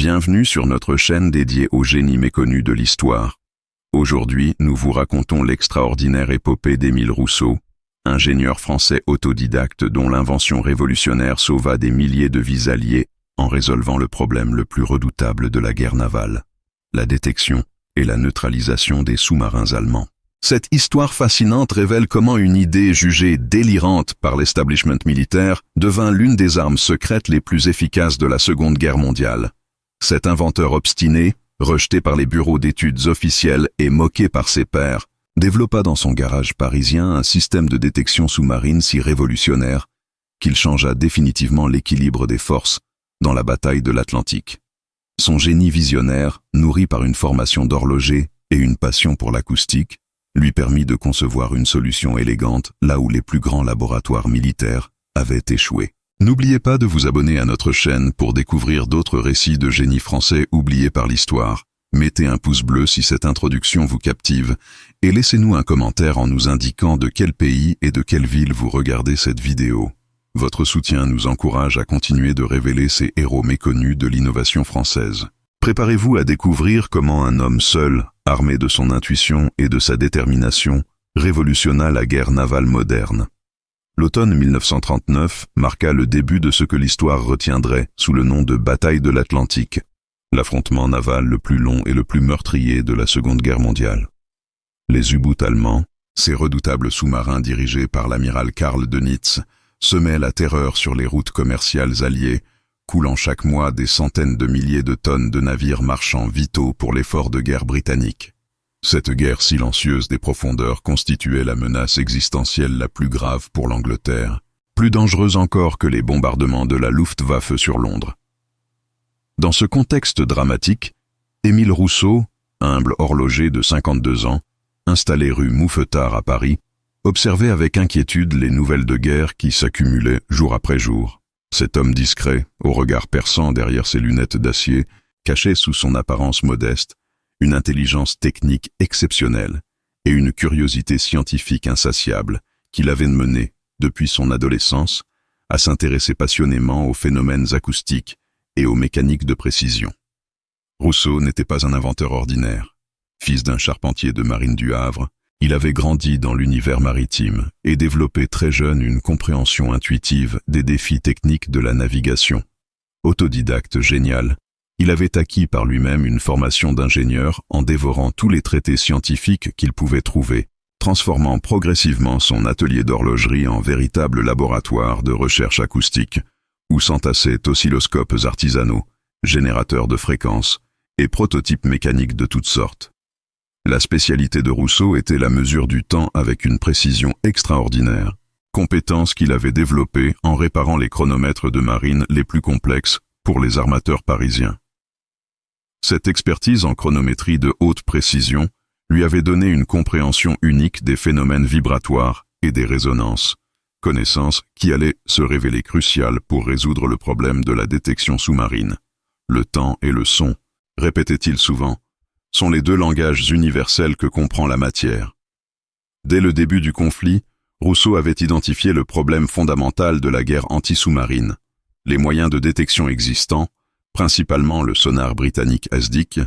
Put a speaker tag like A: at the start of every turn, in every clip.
A: Bienvenue sur notre chaîne dédiée aux génies méconnus de l'histoire. Aujourd'hui, nous vous racontons l'extraordinaire épopée d'Émile Rousseau, ingénieur français autodidacte dont l'invention révolutionnaire sauva des milliers de vies alliées en résolvant le problème le plus redoutable de la guerre navale, la détection et la neutralisation des sous-marins allemands. Cette histoire fascinante révèle comment une idée jugée délirante par l'establishment militaire devint l'une des armes secrètes les plus efficaces de la Seconde Guerre mondiale. Cet inventeur obstiné, rejeté par les bureaux d'études officiels et moqué par ses pairs, développa dans son garage parisien un système de détection sous-marine si révolutionnaire qu'il changea définitivement l'équilibre des forces dans la bataille de l'Atlantique. Son génie visionnaire, nourri par une formation d'horloger et une passion pour l'acoustique, lui permit de concevoir une solution élégante là où les plus grands laboratoires militaires avaient échoué. N'oubliez pas de vous abonner à notre chaîne pour découvrir d'autres récits de génies français oubliés par l'histoire. Mettez un pouce bleu si cette introduction vous captive et laissez-nous un commentaire en nous indiquant de quel pays et de quelle ville vous regardez cette vidéo. Votre soutien nous encourage à continuer de révéler ces héros méconnus de l'innovation française. Préparez-vous à découvrir comment un homme seul, armé de son intuition et de sa détermination, révolutionna la guerre navale moderne. L'automne 1939 marqua le début de ce que l'histoire retiendrait sous le nom de bataille de l'Atlantique, l'affrontement naval le plus long et le plus meurtrier de la Seconde Guerre mondiale. Les U-boots allemands, ces redoutables sous-marins dirigés par l'amiral Karl Dönitz, semaient la terreur sur les routes commerciales alliées, coulant chaque mois des centaines de milliers de tonnes de navires marchands vitaux pour l'effort de guerre britannique. Cette guerre silencieuse des profondeurs constituait la menace existentielle la plus grave pour l'Angleterre, plus dangereuse encore que les bombardements de la Luftwaffe sur Londres. Dans ce contexte dramatique, Émile Rousseau, humble horloger de 52 ans, installé rue Mouffetard à Paris, observait avec inquiétude les nouvelles de guerre qui s'accumulaient jour après jour. Cet homme discret, au regard perçant derrière ses lunettes d'acier, cachait sous son apparence modeste une intelligence technique exceptionnelle et une curiosité scientifique insatiable qui l'avait mené, depuis son adolescence, à s'intéresser passionnément aux phénomènes acoustiques et aux mécaniques de précision. Rousseau n'était pas un inventeur ordinaire. Fils d'un charpentier de marine du Havre, il avait grandi dans l'univers maritime et développé très jeune une compréhension intuitive des défis techniques de la navigation. Autodidacte génial, il avait acquis par lui-même une formation d'ingénieur en dévorant tous les traités scientifiques qu'il pouvait trouver, transformant progressivement son atelier d'horlogerie en véritable laboratoire de recherche acoustique, où s'entassaient oscilloscopes artisanaux, générateurs de fréquences et prototypes mécaniques de toutes sortes. La spécialité de Rousseau était la mesure du temps avec une précision extraordinaire, compétence qu'il avait développée en réparant les chronomètres de marine les plus complexes pour les armateurs parisiens. Cette expertise en chronométrie de haute précision lui avait donné une compréhension unique des phénomènes vibratoires et des résonances, connaissance qui allait se révéler cruciale pour résoudre le problème de la détection sous-marine. Le temps et le son, répétait-il souvent, sont les deux langages universels que comprend la matière. Dès le début du conflit, Rousseau avait identifié le problème fondamental de la guerre anti-sous-marine. Les moyens de détection existants, principalement le sonar britannique ASDIC,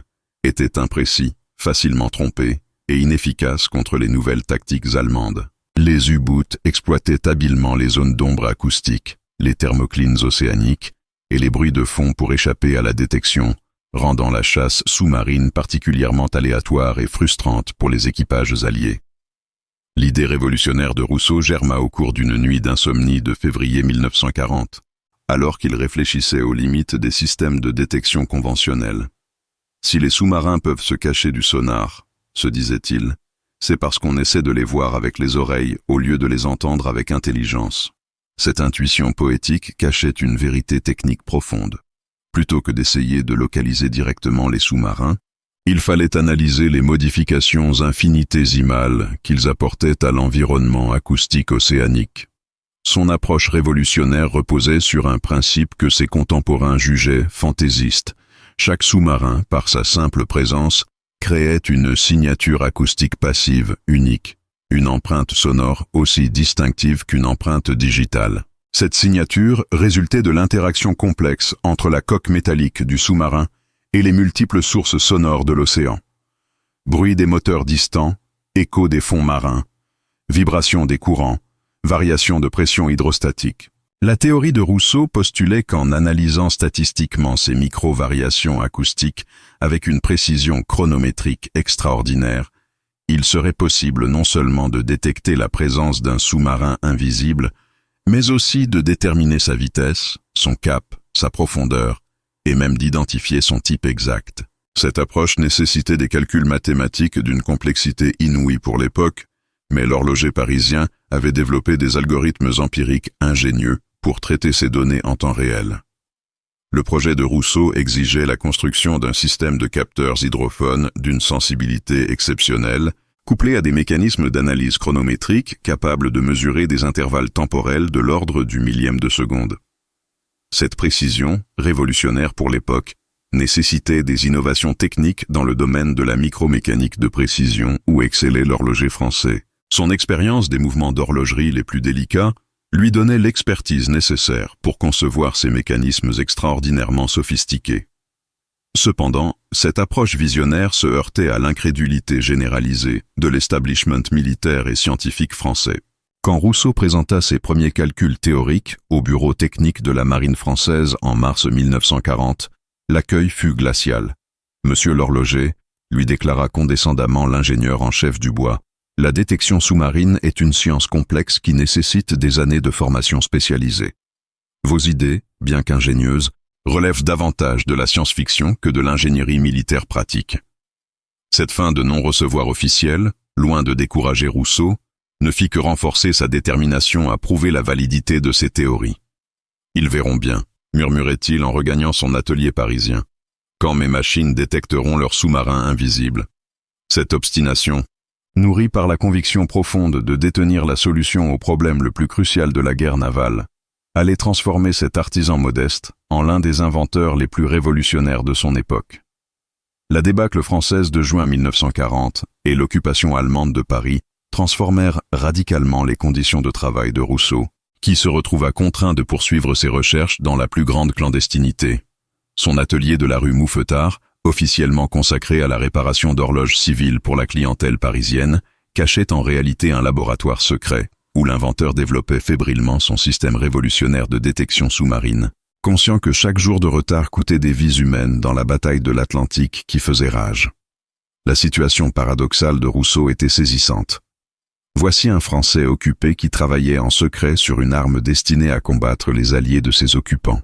A: étaient imprécis, facilement trompés et inefficaces contre les nouvelles tactiques allemandes. Les U-boots exploitaient habilement les zones d'ombre acoustiques, les thermoclines océaniques et les bruits de fond pour échapper à la détection, rendant la chasse sous-marine particulièrement aléatoire et frustrante pour les équipages alliés. L'idée révolutionnaire de Rousseau germa au cours d'une nuit d'insomnie de février 1940, alors qu'il réfléchissait aux limites des systèmes de détection conventionnels. Si les sous-marins peuvent se cacher du sonar, se disait-il, c'est parce qu'on essaie de les voir avec les oreilles au lieu de les entendre avec intelligence. Cette intuition poétique cachait une vérité technique profonde. Plutôt que d'essayer de localiser directement les sous-marins, il fallait analyser les modifications infinitésimales qu'ils apportaient à l'environnement acoustique océanique. Son approche révolutionnaire reposait sur un principe que ses contemporains jugeaient fantaisiste. Chaque sous-marin, par sa simple présence, créait une signature acoustique passive unique, une empreinte sonore aussi distinctive qu'une empreinte digitale. Cette signature résultait de l'interaction complexe entre la coque métallique du sous-marin et les multiples sources sonores de l'océan. Bruit des moteurs distants, écho des fonds marins, vibration des courants, variation de pression hydrostatique. La théorie de Rousseau postulait qu'en analysant statistiquement ces micro-variations acoustiques avec une précision chronométrique extraordinaire, il serait possible non seulement de détecter la présence d'un sous-marin invisible, mais aussi de déterminer sa vitesse, son cap, sa profondeur, et même d'identifier son type exact. Cette approche nécessitait des calculs mathématiques d'une complexité inouïe pour l'époque, mais l'horloger parisien avait développé des algorithmes empiriques ingénieux pour traiter ces données en temps réel. Le projet de Rousseau exigeait la construction d'un système de capteurs hydrophones d'une sensibilité exceptionnelle, couplé à des mécanismes d'analyse chronométrique capables de mesurer des intervalles temporels de l'ordre du millième de seconde. Cette précision, révolutionnaire pour l'époque, nécessitait des innovations techniques dans le domaine de la micromécanique de précision où excellait l'horloger français. Son expérience des mouvements d'horlogerie les plus délicats lui donnait l'expertise nécessaire pour concevoir ces mécanismes extraordinairement sophistiqués. Cependant, cette approche visionnaire se heurtait à l'incrédulité généralisée de l'establishment militaire et scientifique français. Quand Rousseau présenta ses premiers calculs théoriques au bureau technique de la marine française en mars 1940, l'accueil fut glacial. Monsieur l'horloger, lui déclara condescendamment l'ingénieur en chef Dubois, la détection sous-marine est une science complexe qui nécessite des années de formation spécialisée. Vos idées, bien qu'ingénieuses, relèvent davantage de la science-fiction que de l'ingénierie militaire pratique. Cette fin de non-recevoir officiel, loin de décourager Rousseau, ne fit que renforcer sa détermination à prouver la validité de ses théories. « Ils verront bien », murmurait-il en regagnant son atelier parisien, « quand mes machines détecteront leurs sous-marins invisibles. » Cette obstination, nourrie par la conviction profonde de détenir la solution au problème le plus crucial de la guerre navale, allait transformer cet artisan modeste en l'un des inventeurs les plus révolutionnaires de son époque. La débâcle française de juin 1940 et l'occupation allemande de Paris transformèrent radicalement les conditions de travail de Rousseau, qui se retrouva contraint de poursuivre ses recherches dans la plus grande clandestinité. Son atelier de la rue Mouffetard, officiellement consacré à la réparation d'horloges civiles pour la clientèle parisienne, cachait en réalité un laboratoire secret, où l'inventeur développait fébrilement son système révolutionnaire de détection sous-marine, conscient que chaque jour de retard coûtait des vies humaines dans la bataille de l'Atlantique qui faisait rage. La situation paradoxale de Rousseau était saisissante. Voici un Français occupé qui travaillait en secret sur une arme destinée à combattre les alliés de ses occupants,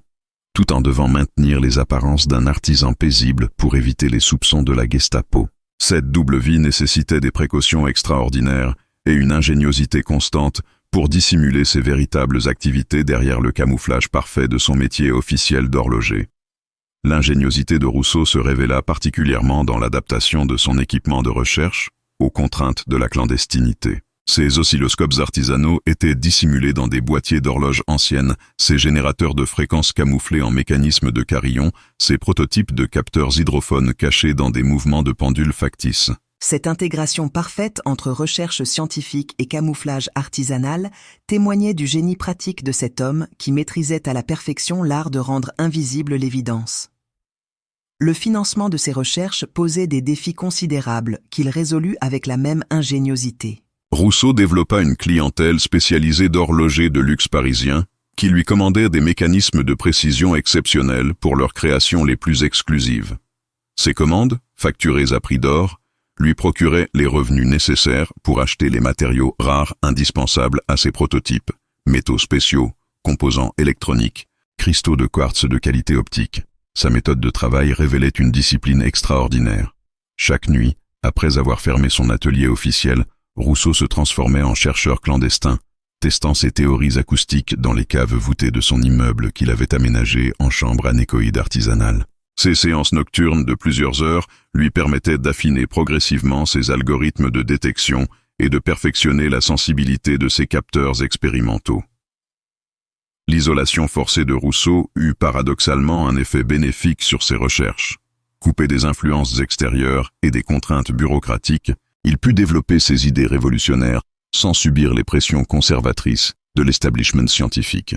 A: tout en devant maintenir les apparences d'un artisan paisible pour éviter les soupçons de la Gestapo. Cette double vie nécessitait des précautions extraordinaires et une ingéniosité constante pour dissimuler ses véritables activités derrière le camouflage parfait de son métier officiel d'horloger. L'ingéniosité de Rousseau se révéla particulièrement dans l'adaptation de son équipement de recherche aux contraintes de la clandestinité. Ces oscilloscopes artisanaux étaient dissimulés dans des boîtiers d'horloges anciennes, ces générateurs de fréquences camouflés en mécanisme de carillon, ces prototypes de capteurs hydrophones cachés dans des mouvements de pendules factices.
B: Cette intégration parfaite entre recherche scientifique et camouflage artisanal témoignait du génie pratique de cet homme qui maîtrisait à la perfection l'art de rendre invisible l'évidence. Le financement de ses recherches posait des défis considérables qu'il résolut avec la même ingéniosité.
A: Rousseau développa une clientèle spécialisée d'horlogers de luxe parisiens qui lui commandèrent des mécanismes de précision exceptionnels pour leurs créations les plus exclusives. Ces commandes, facturées à prix d'or, lui procuraient les revenus nécessaires pour acheter les matériaux rares indispensables à ses prototypes, métaux spéciaux, composants électroniques, cristaux de quartz de qualité optique. Sa méthode de travail révélait une discipline extraordinaire. Chaque nuit, après avoir fermé son atelier officiel, Rousseau se transformait en chercheur clandestin, testant ses théories acoustiques dans les caves voûtées de son immeuble qu'il avait aménagé en chambre anéchoïde artisanale. Ces séances nocturnes de plusieurs heures lui permettaient d'affiner progressivement ses algorithmes de détection et de perfectionner la sensibilité de ses capteurs expérimentaux. L'isolation forcée de Rousseau eut paradoxalement un effet bénéfique sur ses recherches. Coupé des influences extérieures et des contraintes bureaucratiques, il put développer ses idées révolutionnaires sans subir les pressions conservatrices de l'establishment scientifique.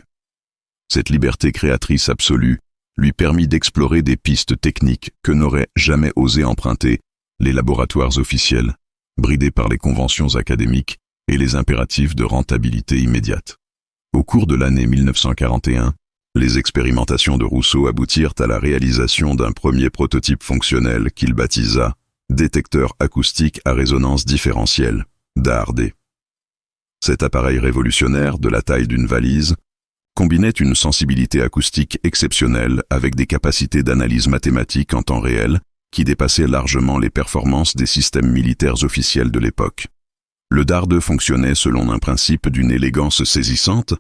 A: Cette liberté créatrice absolue lui permit d'explorer des pistes techniques que n'auraient jamais osé emprunter les laboratoires officiels, bridés par les conventions académiques et les impératifs de rentabilité immédiate. Au cours de l'année 1941, les expérimentations de Rousseau aboutirent à la réalisation d'un premier prototype fonctionnel qu'il baptisa détecteur acoustique à résonance différentielle, DARD. Cet appareil révolutionnaire, de la taille d'une valise, combinait une sensibilité acoustique exceptionnelle avec des capacités d'analyse mathématique en temps réel qui dépassaient largement les performances des systèmes militaires officiels de l'époque. Le DARD fonctionnait selon un principe d'une élégance saisissante.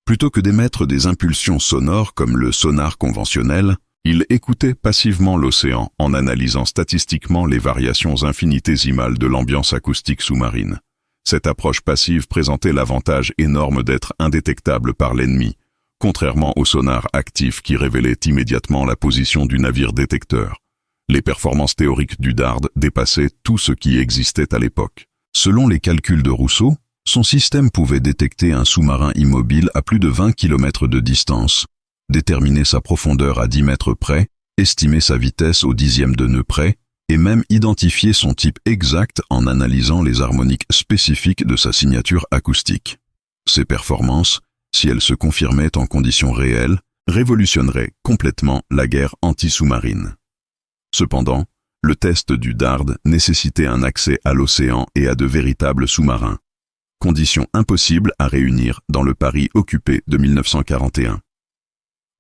A: Plutôt que d'émettre des impulsions sonores comme le sonar conventionnel, il écoutait passivement l'océan en analysant statistiquement les variations infinitésimales de l'ambiance acoustique sous-marine. Cette approche passive présentait l'avantage énorme d'être indétectable par l'ennemi, contrairement au sonar actif qui révélait immédiatement la position du navire détecteur. Les performances théoriques du DARD dépassaient tout ce qui existait à l'époque. Selon les calculs de Rousseau, son système pouvait détecter un sous-marin immobile à plus de 20 km de distance, déterminer sa profondeur à 10 mètres près, estimer sa vitesse au dixième de nœud près, et même identifier son type exact en analysant les harmoniques spécifiques de sa signature acoustique. Ces performances, si elles se confirmaient en conditions réelles, révolutionneraient complètement la guerre anti-sous-marine. Cependant, le test du DARD nécessitait un accès à l'océan et à de véritables sous-marins. Condition impossible à réunir dans le Paris occupé de 1941.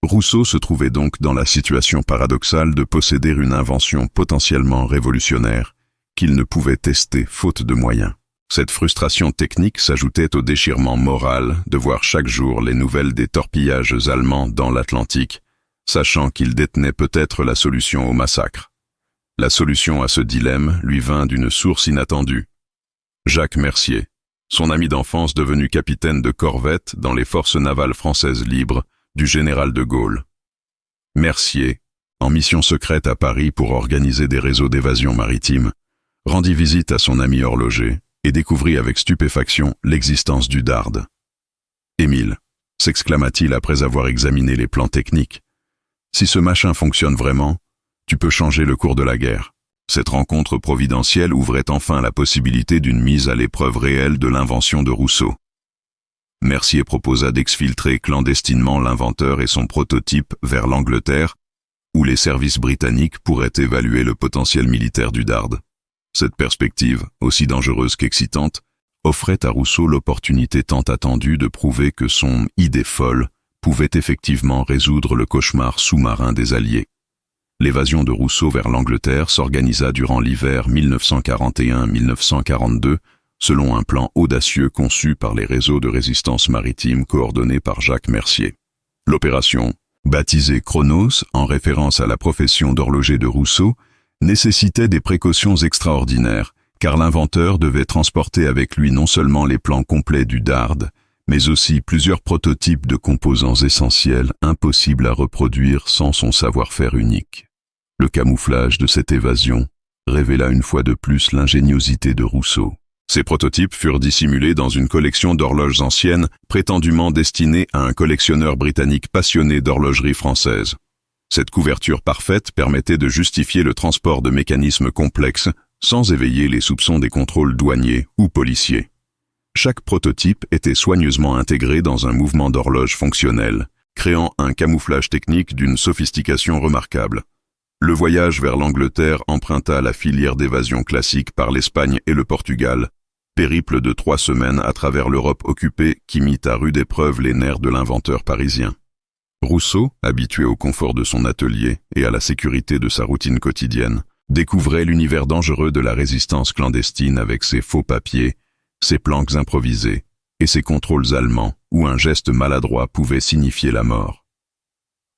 A: Rousseau se trouvait donc dans la situation paradoxale de posséder une invention potentiellement révolutionnaire qu'il ne pouvait tester faute de moyens. Cette frustration technique s'ajoutait au déchirement moral de voir chaque jour les nouvelles des torpillages allemands dans l'Atlantique, sachant qu'il détenait peut-être la solution au massacre. La solution à ce dilemme lui vint d'une source inattendue. Jacques Mercier, son ami d'enfance devenu capitaine de corvette dans les forces navales françaises libres du général de Gaulle. Mercier, en mission secrète à Paris pour organiser des réseaux d'évasion maritime, rendit visite à son ami horloger et découvrit avec stupéfaction l'existence du DARD. « Émile », s'exclama-t-il après avoir examiné les plans techniques, « si ce machin fonctionne vraiment, tu peux changer le cours de la guerre. » Cette rencontre providentielle ouvrait enfin la possibilité d'une mise à l'épreuve réelle de l'invention de Rousseau. Mercier proposa d'exfiltrer clandestinement l'inventeur et son prototype vers l'Angleterre, où les services britanniques pourraient évaluer le potentiel militaire du DARD. Cette perspective, aussi dangereuse qu'excitante, offrait à Rousseau l'opportunité tant attendue de prouver que son idée folle pouvait effectivement résoudre le cauchemar sous-marin des Alliés. L'évasion de Rousseau vers l'Angleterre s'organisa durant l'hiver 1941-1942, selon un plan audacieux conçu par les réseaux de résistance maritime coordonnés par Jacques Mercier. L'opération, baptisée Chronos en référence à la profession d'horloger de Rousseau, nécessitait des précautions extraordinaires, car l'inventeur devait transporter avec lui non seulement les plans complets du DARD, mais aussi plusieurs prototypes de composants essentiels impossibles à reproduire sans son savoir-faire unique. Le camouflage de cette évasion révéla une fois de plus l'ingéniosité de Rousseau. Ces prototypes furent dissimulés dans une collection d'horloges anciennes prétendument destinée à un collectionneur britannique passionné d'horlogerie française. Cette couverture parfaite permettait de justifier le transport de mécanismes complexes sans éveiller les soupçons des contrôles douaniers ou policiers. Chaque prototype était soigneusement intégré dans un mouvement d'horloge fonctionnel, créant un camouflage technique d'une sophistication remarquable. Le voyage vers l'Angleterre emprunta la filière d'évasion classique par l'Espagne et le Portugal, périple de 3 semaines à travers l'Europe occupée qui mit à rude épreuve les nerfs de l'inventeur parisien. Rousseau, habitué au confort de son atelier et à la sécurité de sa routine quotidienne, découvrait l'univers dangereux de la résistance clandestine avec ses faux papiers, ses planques improvisées et ses contrôles allemands où un geste maladroit pouvait signifier la mort.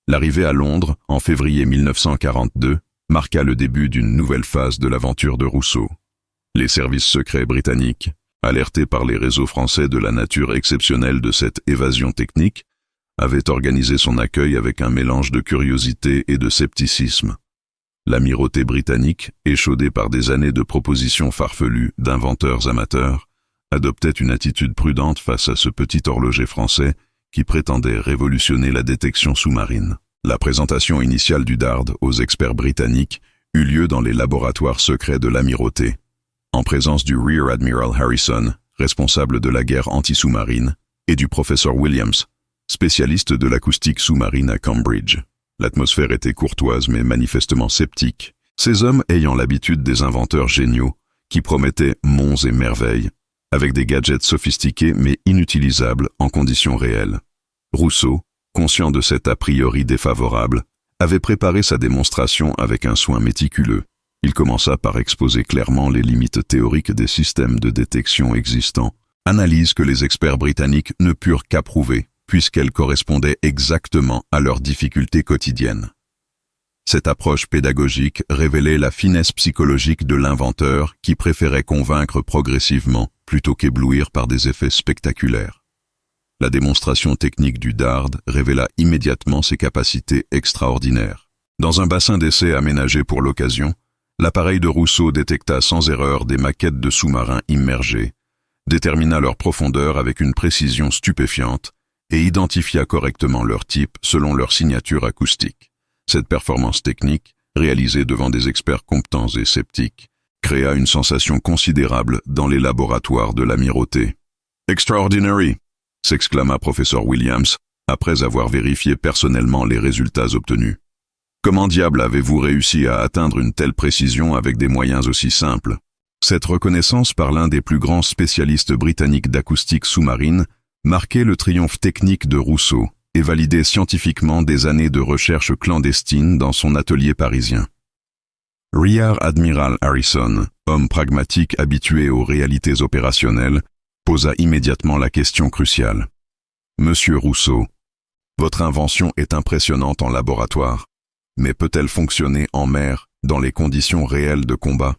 A: L'arrivée à Londres, en février 1942, marqua le début d'une nouvelle phase de l'aventure de Rousseau. Les services secrets britanniques, alertés par les réseaux français de la nature exceptionnelle de cette évasion technique, avaient organisé son accueil avec un mélange de curiosité et de scepticisme. L'amirauté britannique, échaudée par des années de propositions farfelues d'inventeurs amateurs, adoptait une attitude prudente face à ce petit horloger français qui prétendait révolutionner la détection sous-marine. La présentation initiale du DARD aux experts britanniques eut lieu dans les laboratoires secrets de l'Amirauté, en présence du Rear Admiral Harrison, responsable de la guerre anti-sous-marine, et du professeur Williams, spécialiste de l'acoustique sous-marine à Cambridge. L'atmosphère était courtoise mais manifestement sceptique, ces hommes ayant l'habitude des inventeurs géniaux qui promettaient monts et merveilles, avec des gadgets sophistiqués mais inutilisables en conditions réelles. Rousseau, conscient de cet a priori défavorable, avait préparé sa démonstration avec un soin méticuleux. Il commença par exposer clairement les limites théoriques des systèmes de détection existants, analyse que les experts britanniques ne purent qu'approuver, puisqu'elle correspondait exactement à leurs difficultés quotidiennes. Cette approche pédagogique révélait la finesse psychologique de l'inventeur qui préférait convaincre progressivement plutôt qu'éblouir par des effets spectaculaires. La démonstration technique du DARD révéla immédiatement ses capacités extraordinaires. Dans un bassin d'essai aménagé pour l'occasion, l'appareil de Rousseau détecta sans erreur des maquettes de sous-marins immergés, détermina leur profondeur avec une précision stupéfiante et identifia correctement leur type selon leur signature acoustique. Cette performance technique, réalisée devant des experts compétents et sceptiques, créa une sensation considérable dans les laboratoires de l'Amirauté. « Extraordinary !» s'exclama professeur Williams, après avoir vérifié personnellement les résultats obtenus. « Comment diable avez-vous réussi à atteindre une telle précision avec des moyens aussi simples ?» Cette reconnaissance par l'un des plus grands spécialistes britanniques d'acoustique sous-marine marquait le triomphe technique de Rousseau et validait scientifiquement des années de recherche clandestine dans son atelier parisien. Rear Admiral Harrison, homme pragmatique habitué aux réalités opérationnelles, posa immédiatement la question cruciale. « Monsieur Rousseau, votre invention est impressionnante en laboratoire, mais peut-elle fonctionner en mer dans les conditions réelles de combat ?»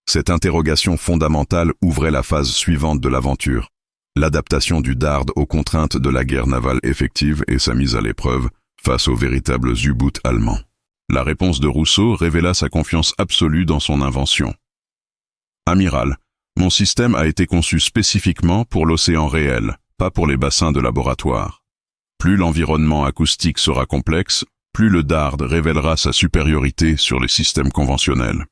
A: Cette interrogation fondamentale ouvrait la phase suivante de l'aventure, l'adaptation du DARD aux contraintes de la guerre navale effective et sa mise à l'épreuve face aux véritables U-boots allemands. La réponse de Rousseau révéla sa confiance absolue dans son invention. « Amiral, mon système a été conçu spécifiquement pour l'océan réel, pas pour les bassins de laboratoire. Plus l'environnement acoustique sera complexe, plus le DARD révélera sa supériorité sur les systèmes conventionnels. »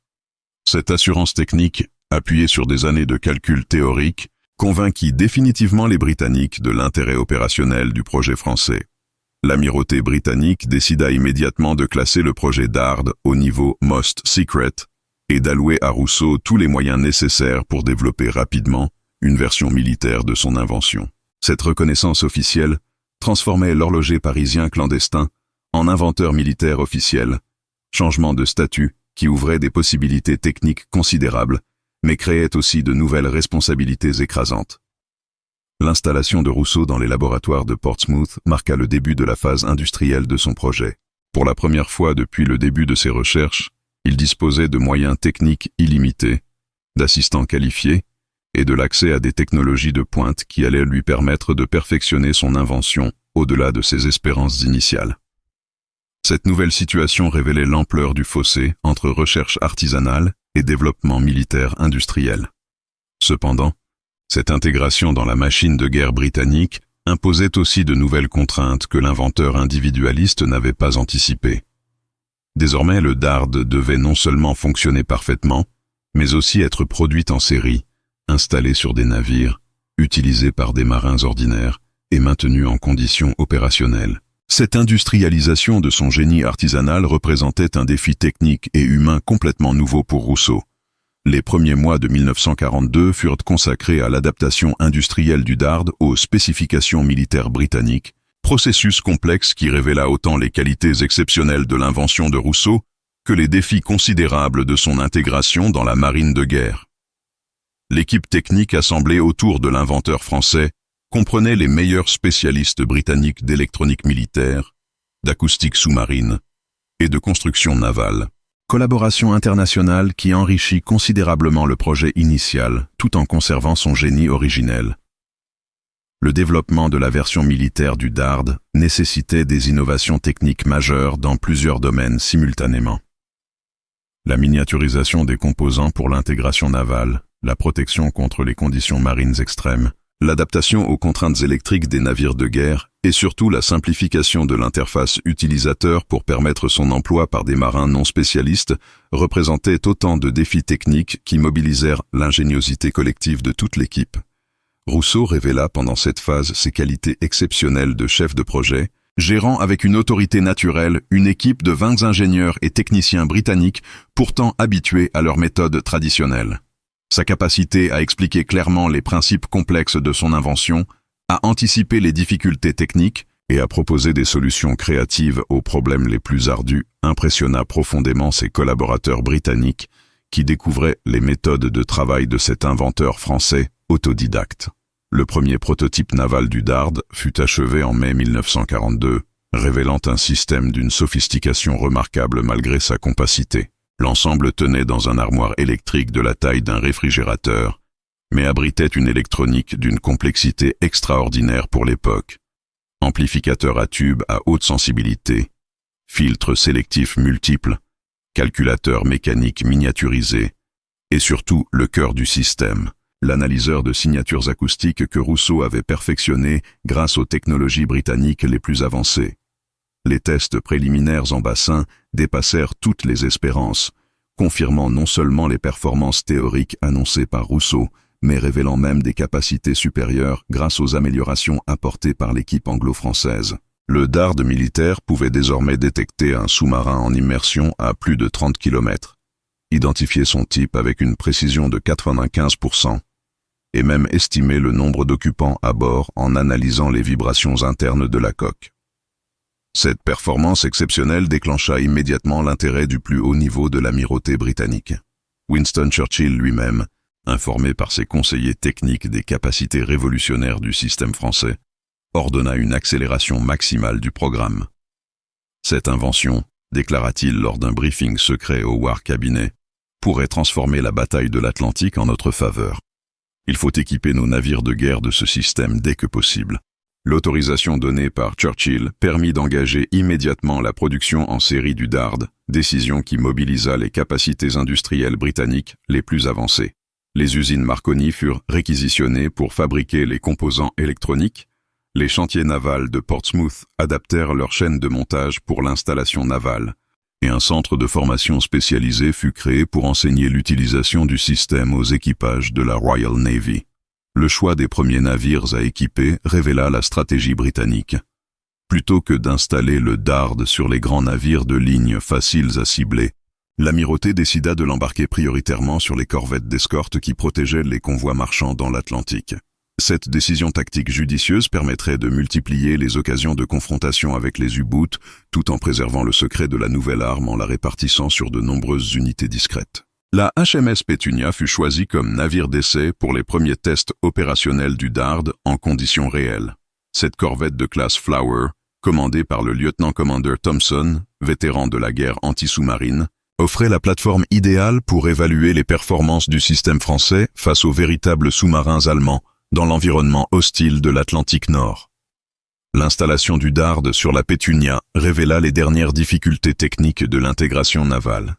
A: Cette assurance technique, appuyée sur des années de calculs théoriques, convainquit définitivement les Britanniques de l'intérêt opérationnel du projet français. L'Amirauté britannique décida immédiatement de classer le projet DARD au niveau Most Secret et d'allouer à Rousseau tous les moyens nécessaires pour développer rapidement une version militaire de son invention. Cette reconnaissance officielle transformait l'horloger parisien clandestin en inventeur militaire officiel, changement de statut qui ouvrait des possibilités techniques considérables, mais créait aussi de nouvelles responsabilités écrasantes. L'installation de Rousseau dans les laboratoires de Portsmouth marqua le début de la phase industrielle de son projet. Pour la première fois depuis le début de ses recherches, il disposait de moyens techniques illimités, d'assistants qualifiés et de l'accès à des technologies de pointe qui allaient lui permettre de perfectionner son invention au-delà de ses espérances initiales. Cette nouvelle situation révélait l'ampleur du fossé entre recherche artisanale et développement militaire industriel. Cependant, cette intégration dans la machine de guerre britannique imposait aussi de nouvelles contraintes que l'inventeur individualiste n'avait pas anticipées. Désormais, le DARD devait non seulement fonctionner parfaitement, mais aussi être produit en série, installé sur des navires, utilisé par des marins ordinaires et maintenu en conditions opérationnelles. Cette industrialisation de son génie artisanal représentait un défi technique et humain complètement nouveau pour Rousseau. Les premiers mois de 1942 furent consacrés à l'adaptation industrielle du DARD aux spécifications militaires britanniques, processus complexe qui révéla autant les qualités exceptionnelles de l'invention de Rousseau que les défis considérables de son intégration dans la marine de guerre. L'équipe technique assemblée autour de l'inventeur français comprenait les meilleurs spécialistes britanniques d'électronique militaire, d'acoustique sous-marine et de construction navale. Collaboration internationale qui enrichit considérablement le projet initial tout en conservant son génie originel. Le développement de la version militaire du DARD nécessitait des innovations techniques majeures dans plusieurs domaines simultanément. La miniaturisation des composants pour l'intégration navale, la protection contre les conditions marines extrêmes, l'adaptation aux contraintes électriques des navires de guerre et surtout la simplification de l'interface utilisateur pour permettre son emploi par des marins non spécialistes représentaient autant de défis techniques qui mobilisèrent l'ingéniosité collective de toute l'équipe. Rousseau révéla pendant cette phase ses qualités exceptionnelles de chef de projet, gérant avec une autorité naturelle une équipe de 20 ingénieurs et techniciens britanniques pourtant habitués à leurs méthodes traditionnelles. Sa capacité à expliquer clairement les principes complexes de son invention, à anticiper les difficultés techniques et à proposer des solutions créatives aux problèmes les plus ardus impressionna profondément ses collaborateurs britanniques qui découvraient les méthodes de travail de cet inventeur français autodidacte. Le premier prototype naval du Dard fut achevé en mai 1942, révélant un système d'une sophistication remarquable malgré sa compacité. L'ensemble tenait dans un armoire électrique de la taille d'un réfrigérateur, mais abritait une électronique d'une complexité extraordinaire pour l'époque. Amplificateur à tube à haute sensibilité, filtres sélectifs multiples, calculateur mécanique miniaturisé, et surtout le cœur du système, l'analyseur de signatures acoustiques que Rousseau avait perfectionné grâce aux technologies britanniques les plus avancées. Les tests préliminaires en bassin dépassèrent toutes les espérances, confirmant non seulement les performances théoriques annoncées par Rousseau, mais révélant même des capacités supérieures grâce aux améliorations apportées par l'équipe anglo-française. Le Dard militaire pouvait désormais détecter un sous-marin en immersion à plus de 30 km, identifier son type avec une précision de 95%, et même estimer le nombre d'occupants à bord en analysant les vibrations internes de la coque. Cette performance exceptionnelle déclencha immédiatement l'intérêt du plus haut niveau de l'amirauté britannique. Winston Churchill lui-même, informé par ses conseillers techniques des capacités révolutionnaires du système français, ordonna une accélération maximale du programme. Cette invention, déclara-t-il lors d'un briefing secret au War Cabinet, pourrait transformer la bataille de l'Atlantique en notre faveur. Il faut équiper nos navires de guerre de ce système dès que possible. L'autorisation donnée par Churchill permit d'engager immédiatement la production en série du Dard, décision qui mobilisa les capacités industrielles britanniques les plus avancées. Les usines Marconi furent réquisitionnées pour fabriquer les composants électroniques. Les chantiers navals de Portsmouth adaptèrent leur chaîne de montage pour l'installation navale, et un centre de formation spécialisé fut créé pour enseigner l'utilisation du système aux équipages de la Royal Navy. Le choix des premiers navires à équiper révéla la stratégie britannique. Plutôt que d'installer le Dard sur les grands navires de ligne faciles à cibler, l'amirauté décida de l'embarquer prioritairement sur les corvettes d'escorte qui protégeaient les convois marchands dans l'Atlantique. Cette décision tactique judicieuse permettrait de multiplier les occasions de confrontation avec les U-boots, tout en préservant le secret de la nouvelle arme en la répartissant sur de nombreuses unités discrètes. La HMS Pétunia fut choisie comme navire d'essai pour les premiers tests opérationnels du Dard en conditions réelles. Cette corvette de classe Flower, commandée par le lieutenant-commandeur Thompson, vétéran de la guerre anti-sous-marine, offrait la plateforme idéale pour évaluer les performances du système français face aux véritables sous-marins allemands dans l'environnement hostile de l'Atlantique Nord. L'installation du Dard sur la Pétunia révéla les dernières difficultés techniques de l'intégration navale.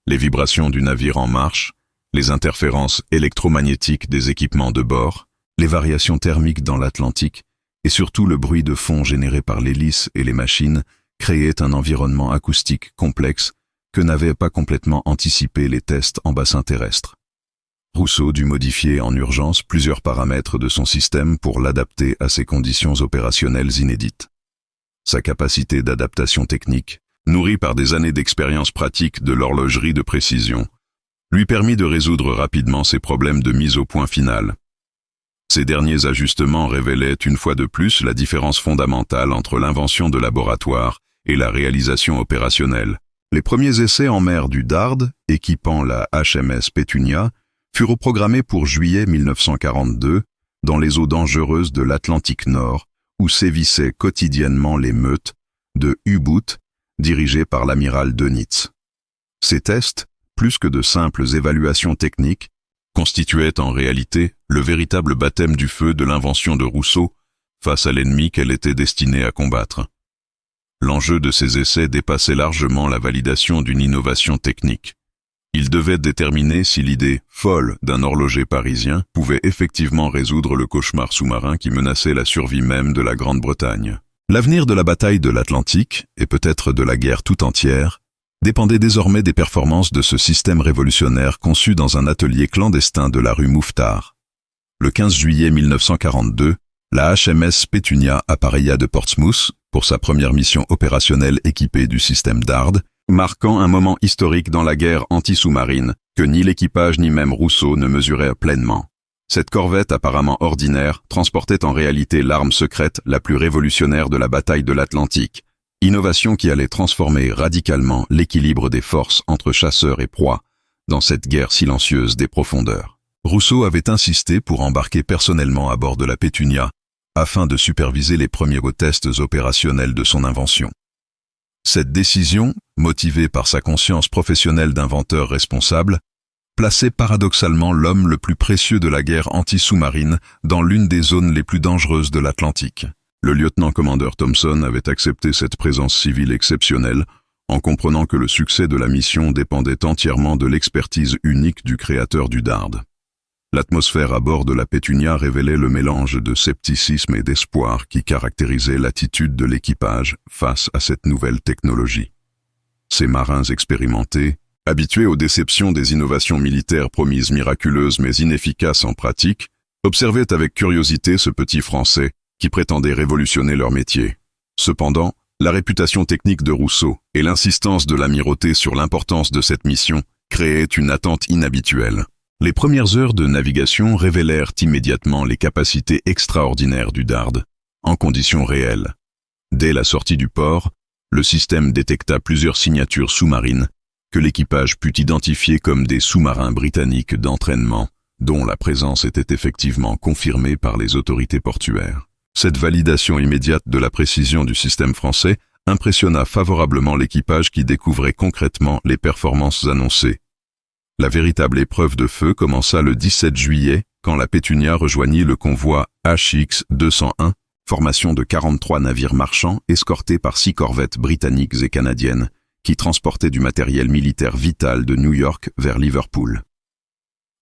A: Les vibrations du navire en marche, les interférences électromagnétiques des équipements de bord, les variations thermiques dans l'Atlantique et surtout le bruit de fond généré par l'hélice et les machines créaient un environnement acoustique complexe que n'avaient pas complètement anticipé les tests en bassin terrestre. Rousseau dut modifier en urgence plusieurs paramètres de son système pour l'adapter à ces conditions opérationnelles inédites. Sa capacité d'adaptation technique, nourrie par des années d'expérience pratique de l'horlogerie de précision, lui permit de résoudre rapidement ses problèmes de mise au point final. Ces derniers ajustements révélaient une fois de plus la différence fondamentale entre l'invention de laboratoire et la réalisation opérationnelle. Les premiers essais en mer du Dard, équipant la HMS Pétunia, furent programmés pour juillet 1942 dans les eaux dangereuses de l'Atlantique Nord, où sévissaient quotidiennement les meutes de U-boots dirigés par l'amiral Dönitz. Ces tests, plus que de simples évaluations techniques, constituaient en réalité le véritable baptême du feu de l'invention de Rousseau face à l'ennemi qu'elle était destinée à combattre. L'enjeu de ces essais dépassait largement la validation d'une innovation technique. Il devait déterminer si l'idée folle d'un horloger parisien pouvait effectivement résoudre le cauchemar sous-marin qui menaçait la survie même de la Grande-Bretagne. L'avenir de la bataille de l'Atlantique, et peut-être de la guerre tout entière, dépendait désormais des performances de ce système révolutionnaire conçu dans un atelier clandestin de la rue Mouffetard. Le 15 juillet 1942, la HMS Pétunia appareilla de Portsmouth pour sa première mission opérationnelle équipée du système DARD, marquant un moment historique dans la guerre anti-sous-marine que ni l'équipage ni même Rousseau ne mesuraient pleinement. Cette corvette apparemment ordinaire transportait en réalité l'arme secrète la plus révolutionnaire de la bataille de l'Atlantique, innovation qui allait transformer radicalement l'équilibre des forces entre chasseurs et proies dans cette guerre silencieuse des profondeurs. Rousseau avait insisté pour embarquer personnellement à bord de la Pétunia afin de superviser les premiers tests opérationnels de son invention. Cette décision, motivée par sa conscience professionnelle d'inventeur responsable, plaçait paradoxalement l'homme le plus précieux de la guerre anti-sous-marine dans l'une des zones les plus dangereuses de l'Atlantique. Le lieutenant-commandeur Thompson avait accepté cette présence civile exceptionnelle en comprenant que le succès de la mission dépendait entièrement de l'expertise unique du créateur du DARD. L'atmosphère à bord de la Pétunia révélait le mélange de scepticisme et d'espoir qui caractérisait l'attitude de l'équipage face à cette nouvelle technologie. Ces marins expérimentés, habitués aux déceptions des innovations militaires promises miraculeuses mais inefficaces en pratique, observaient avec curiosité ce petit Français qui prétendait révolutionner leur métier. Cependant, la réputation technique de Rousseau et l'insistance de l'amirauté sur l'importance de cette mission créaient une attente inhabituelle. Les premières heures de navigation révélèrent immédiatement les capacités extraordinaires du DARD, en conditions réelles. Dès la sortie du port, le système détecta plusieurs signatures sous-marines que l'équipage put identifier comme des sous-marins britanniques d'entraînement, dont la présence était effectivement confirmée par les autorités portuaires. Cette validation immédiate de la précision du système français impressionna favorablement l'équipage qui découvrait concrètement les performances annoncées. La véritable épreuve de feu commença le 17 juillet, quand la Pétunia rejoignit le convoi HX-201, formation de 43 navires marchands escortés par 6 corvettes britanniques et canadiennes, qui transportaient du matériel militaire vital de New York vers Liverpool.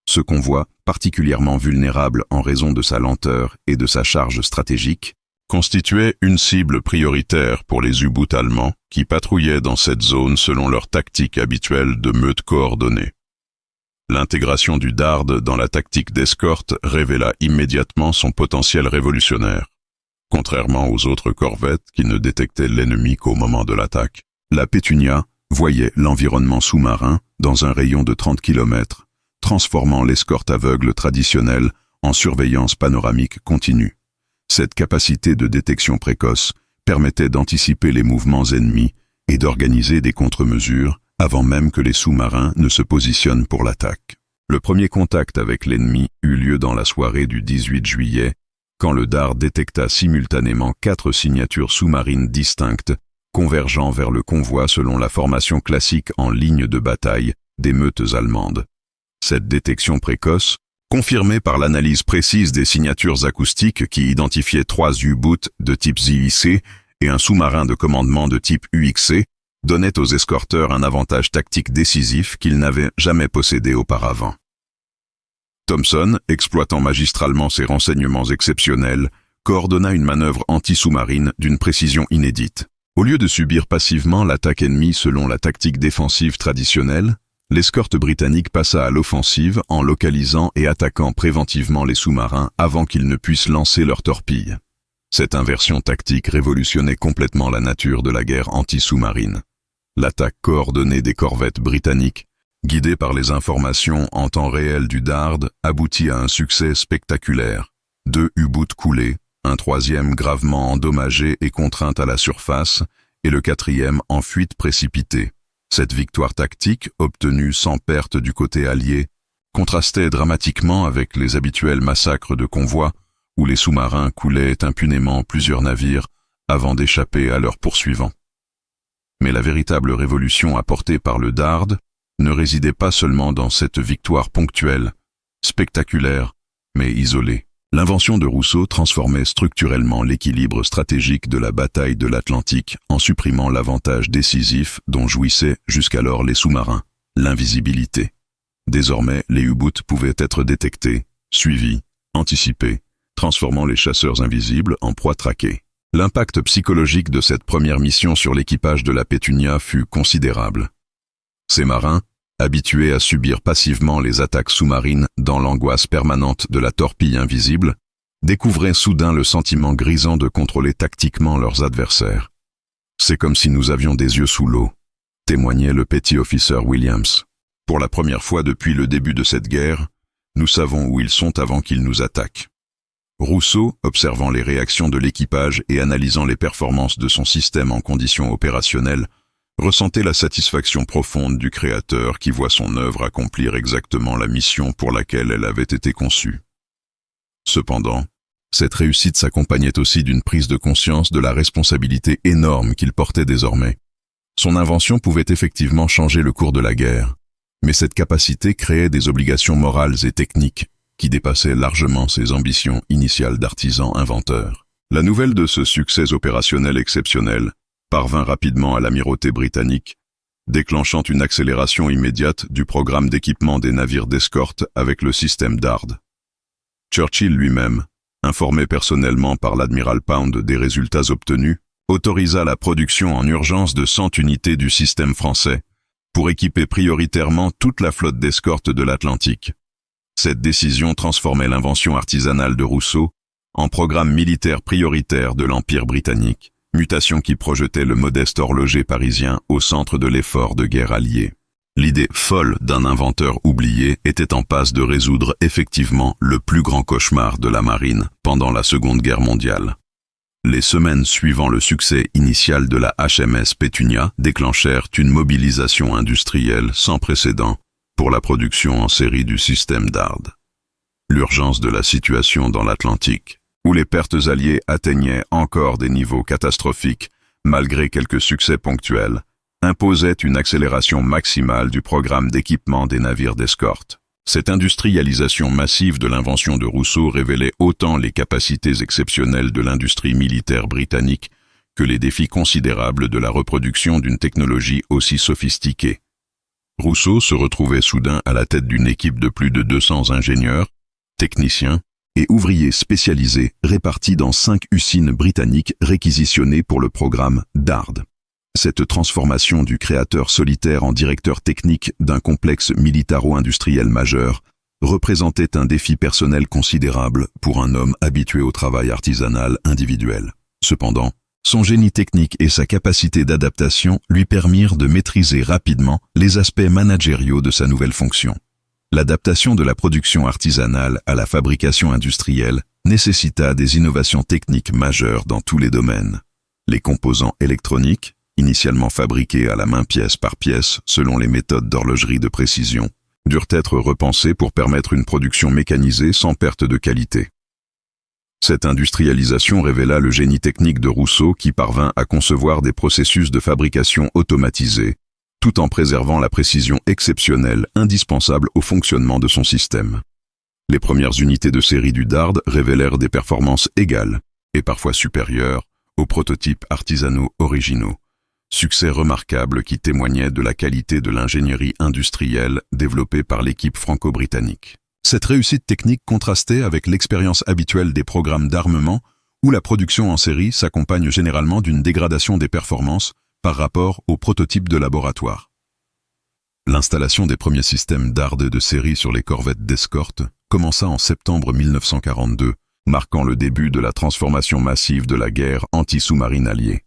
A: Ce convoi, particulièrement vulnérable en raison de sa lenteur et de sa charge stratégique, constituait une cible prioritaire pour les U-boots allemands qui patrouillaient dans cette zone selon leur tactique habituelle de meute coordonnée. L'intégration du DARD dans la tactique d'escorte révéla immédiatement son potentiel révolutionnaire. Contrairement aux autres corvettes qui ne détectaient l'ennemi qu'au moment de l'attaque, la Pétunia voyait l'environnement sous-marin dans un rayon de 30 km, transformant l'escorte aveugle traditionnelle en surveillance panoramique continue. Cette capacité de détection précoce permettait d'anticiper les mouvements ennemis et d'organiser des contre-mesures avant même que les sous-marins ne se positionnent pour l'attaque. Le premier contact avec l'ennemi eut lieu dans la soirée du 18 juillet, quand le DARD détecta simultanément 4 signatures sous-marines distinctes, convergeant vers le convoi selon la formation classique en ligne de bataille des meutes allemandes. Cette détection précoce, confirmée par l'analyse précise des signatures acoustiques qui identifiaient 3 U-boots de type ZIC et un sous-marin de commandement de type UXC, donnait aux escorteurs un avantage tactique décisif qu'ils n'avaient jamais possédé auparavant. Thompson, exploitant magistralement ses renseignements exceptionnels, coordonna une manœuvre anti-sous-marine d'une précision inédite. Au lieu de subir passivement l'attaque ennemie selon la tactique défensive traditionnelle, l'escorte britannique passa à l'offensive en localisant et attaquant préventivement les sous-marins avant qu'ils ne puissent lancer leurs torpilles. Cette inversion tactique révolutionnait complètement la nature de la guerre anti-sous-marine. L'attaque coordonnée des corvettes britanniques, guidée par les informations en temps réel du DARD, aboutit à un succès spectaculaire. 2 U-boots coulés, un 3e gravement endommagé et contraint à la surface, et le 4e en fuite précipitée. Cette victoire tactique, obtenue sans perte du côté allié, contrastait dramatiquement avec les habituels massacres de convois, où les sous-marins coulaient impunément plusieurs navires avant d'échapper à leurs poursuivants. Mais la véritable révolution apportée par le DARD ne résidait pas seulement dans cette victoire ponctuelle, spectaculaire, mais isolée. L'invention de Rousseau transformait structurellement l'équilibre stratégique de la bataille de l'Atlantique en supprimant l'avantage décisif dont jouissaient jusqu'alors les sous-marins. l'invisibilité. Désormais, les U-boots pouvaient être détectés, suivis, anticipés, transformant les chasseurs invisibles en proies traquées. L'impact psychologique de cette première mission sur l'équipage de la Pétunia fut considérable. Ces marins, habitués à subir passivement les attaques sous-marines dans l'angoisse permanente de la torpille invisible, découvraient soudain le sentiment grisant de contrôler tactiquement leurs adversaires. « C'est comme si nous avions des yeux sous l'eau », témoignait le Petty Officer Williams. « Pour la première fois depuis le début de cette guerre, nous savons où ils sont avant qu'ils nous attaquent. » Rousseau, observant les réactions de l'équipage et analysant les performances de son système en conditions opérationnelles, ressentait la satisfaction profonde du créateur qui voit son œuvre accomplir exactement la mission pour laquelle elle avait été conçue. Cependant, cette réussite s'accompagnait aussi d'une prise de conscience de la responsabilité énorme qu'il portait désormais. Son invention pouvait effectivement changer le cours de la guerre, mais cette capacité créait des obligations morales et techniques qui dépassaient largement ses ambitions initiales d'artisan inventeur. La nouvelle de ce succès opérationnel exceptionnel parvint rapidement à l'amirauté britannique, déclenchant une accélération immédiate du programme d'équipement des navires d'escorte avec le système DARD. Churchill lui-même, informé personnellement par l'admiral Pound des résultats obtenus, autorisa la production en urgence de 100 unités du système français pour équiper prioritairement toute la flotte d'escorte de l'Atlantique. Cette décision transformait l'invention artisanale de Rousseau en programme militaire prioritaire de l'Empire britannique, mutation qui projetait le modeste horloger parisien au centre de l'effort de guerre allié. L'idée folle d'un inventeur oublié était en passe de résoudre effectivement le plus grand cauchemar de la marine pendant la Seconde Guerre mondiale. Les semaines suivant le succès initial de la HMS Pétunia déclenchèrent une mobilisation industrielle sans précédent pour la production en série du système DARD. L'urgence de la situation dans l'Atlantique, où les pertes alliées atteignaient encore des niveaux catastrophiques, malgré quelques succès ponctuels, imposait une accélération maximale du programme d'équipement des navires d'escorte. Cette industrialisation massive de l'invention de Rousseau révélait autant les capacités exceptionnelles de l'industrie militaire britannique que les défis considérables de la reproduction d'une technologie aussi sophistiquée. Rousseau se retrouvait soudain à la tête d'une équipe de plus de 200 ingénieurs, techniciens et ouvriers spécialisés répartis dans 5 usines britanniques réquisitionnées pour le programme DARD. Cette transformation du créateur solitaire en directeur technique d'un complexe militaro-industriel majeur représentait un défi personnel considérable pour un homme habitué au travail artisanal individuel. Cependant, son génie technique et sa capacité d'adaptation lui permirent de maîtriser rapidement les aspects managériaux de sa nouvelle fonction. L'adaptation de la production artisanale à la fabrication industrielle nécessita des innovations techniques majeures dans tous les domaines. Les composants électroniques, initialement fabriqués à la main pièce par pièce selon les méthodes d'horlogerie de précision, durent être repensés pour permettre une production mécanisée sans perte de qualité. Cette industrialisation révéla le génie technique de Rousseau qui parvint à concevoir des processus de fabrication automatisés, tout en préservant la précision exceptionnelle indispensable au fonctionnement de son système. Les premières unités de série du DARD révélèrent des performances égales, et parfois supérieures, aux prototypes artisanaux originaux. Succès remarquable qui témoignait de la qualité de l'ingénierie industrielle développée par l'équipe franco-britannique. Cette réussite technique contrastait avec l'expérience habituelle des programmes d'armement où la production en série s'accompagne généralement d'une dégradation des performances par rapport aux prototypes de laboratoire. L'installation des premiers systèmes DARD de série sur les corvettes d'escorte commença en septembre 1942, marquant le début de la transformation massive de la guerre anti-sous-marine alliée.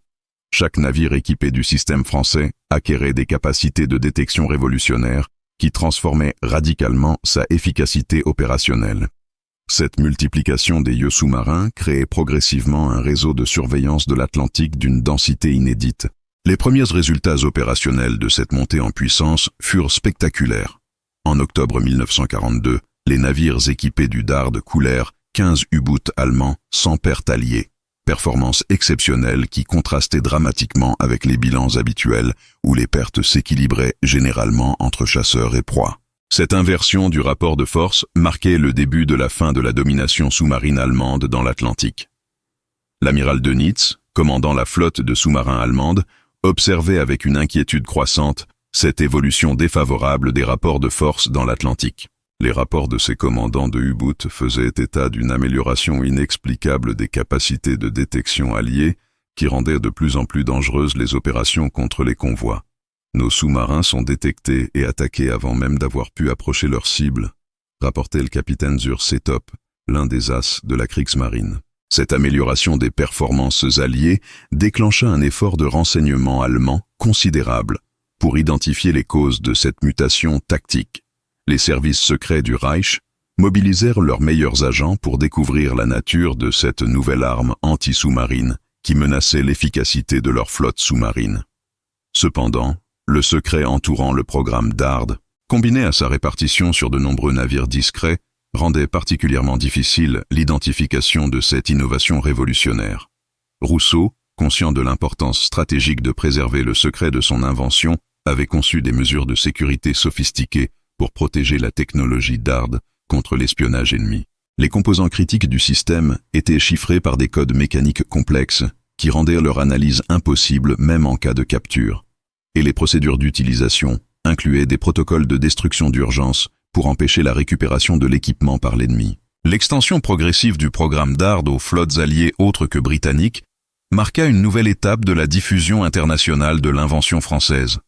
A: Chaque navire équipé du système français acquérait des capacités de détection révolutionnaires qui transformaient radicalement sa efficacité opérationnelle. Cette multiplication des yeux sous-marins créait progressivement un réseau de surveillance de l'Atlantique d'une densité inédite. Les premiers résultats opérationnels de cette montée en puissance furent spectaculaires. En octobre 1942, les navires équipés du DARD coulèrent 15 U-boots allemands sans perte alliée. Performance exceptionnelle qui contrastait dramatiquement avec les bilans habituels où les pertes s'équilibraient généralement entre chasseurs et proies. Cette inversion du rapport de force marquait le début de la fin de la domination sous-marine allemande dans l'Atlantique. L'amiral Dönitz, commandant la flotte de sous-marins allemande, observait avec une inquiétude croissante cette évolution défavorable des rapports de force dans l'Atlantique. Les rapports de ces commandants de U-boot faisaient état d'une amélioration inexplicable des capacités de détection alliées qui rendaient de plus en plus dangereuses les opérations contre les convois. Nos sous-marins sont détectés et attaqués avant même d'avoir pu approcher leur cible, rapportait le capitaine Zur Setop, l'un des as de la Kriegsmarine. Cette amélioration des performances alliées déclencha un effort de renseignement allemand considérable pour identifier les causes de cette mutation tactique. Les services secrets du Reich mobilisèrent leurs meilleurs agents pour découvrir la nature de cette nouvelle arme anti-sous-marine qui menaçait l'efficacité de leur flotte sous-marine. Cependant, le secret entourant le programme DARD, combiné à sa répartition sur de nombreux navires discrets, rendait particulièrement difficile l'identification de cette innovation révolutionnaire. Rousseau, conscient de l'importance stratégique de préserver le secret de son invention, avait conçu des mesures de sécurité sophistiquées pour protéger la technologie DARD contre l'espionnage ennemi. Les composants critiques du système étaient chiffrés par des codes mécaniques complexes qui rendaient leur analyse impossible même en cas de capture. Et les procédures d'utilisation incluaient des protocoles de destruction d'urgence pour empêcher la récupération de l'équipement par l'ennemi. L'extension progressive du programme DARD aux flottes alliées autres que britanniques marqua une nouvelle étape de la diffusion internationale de l'invention française.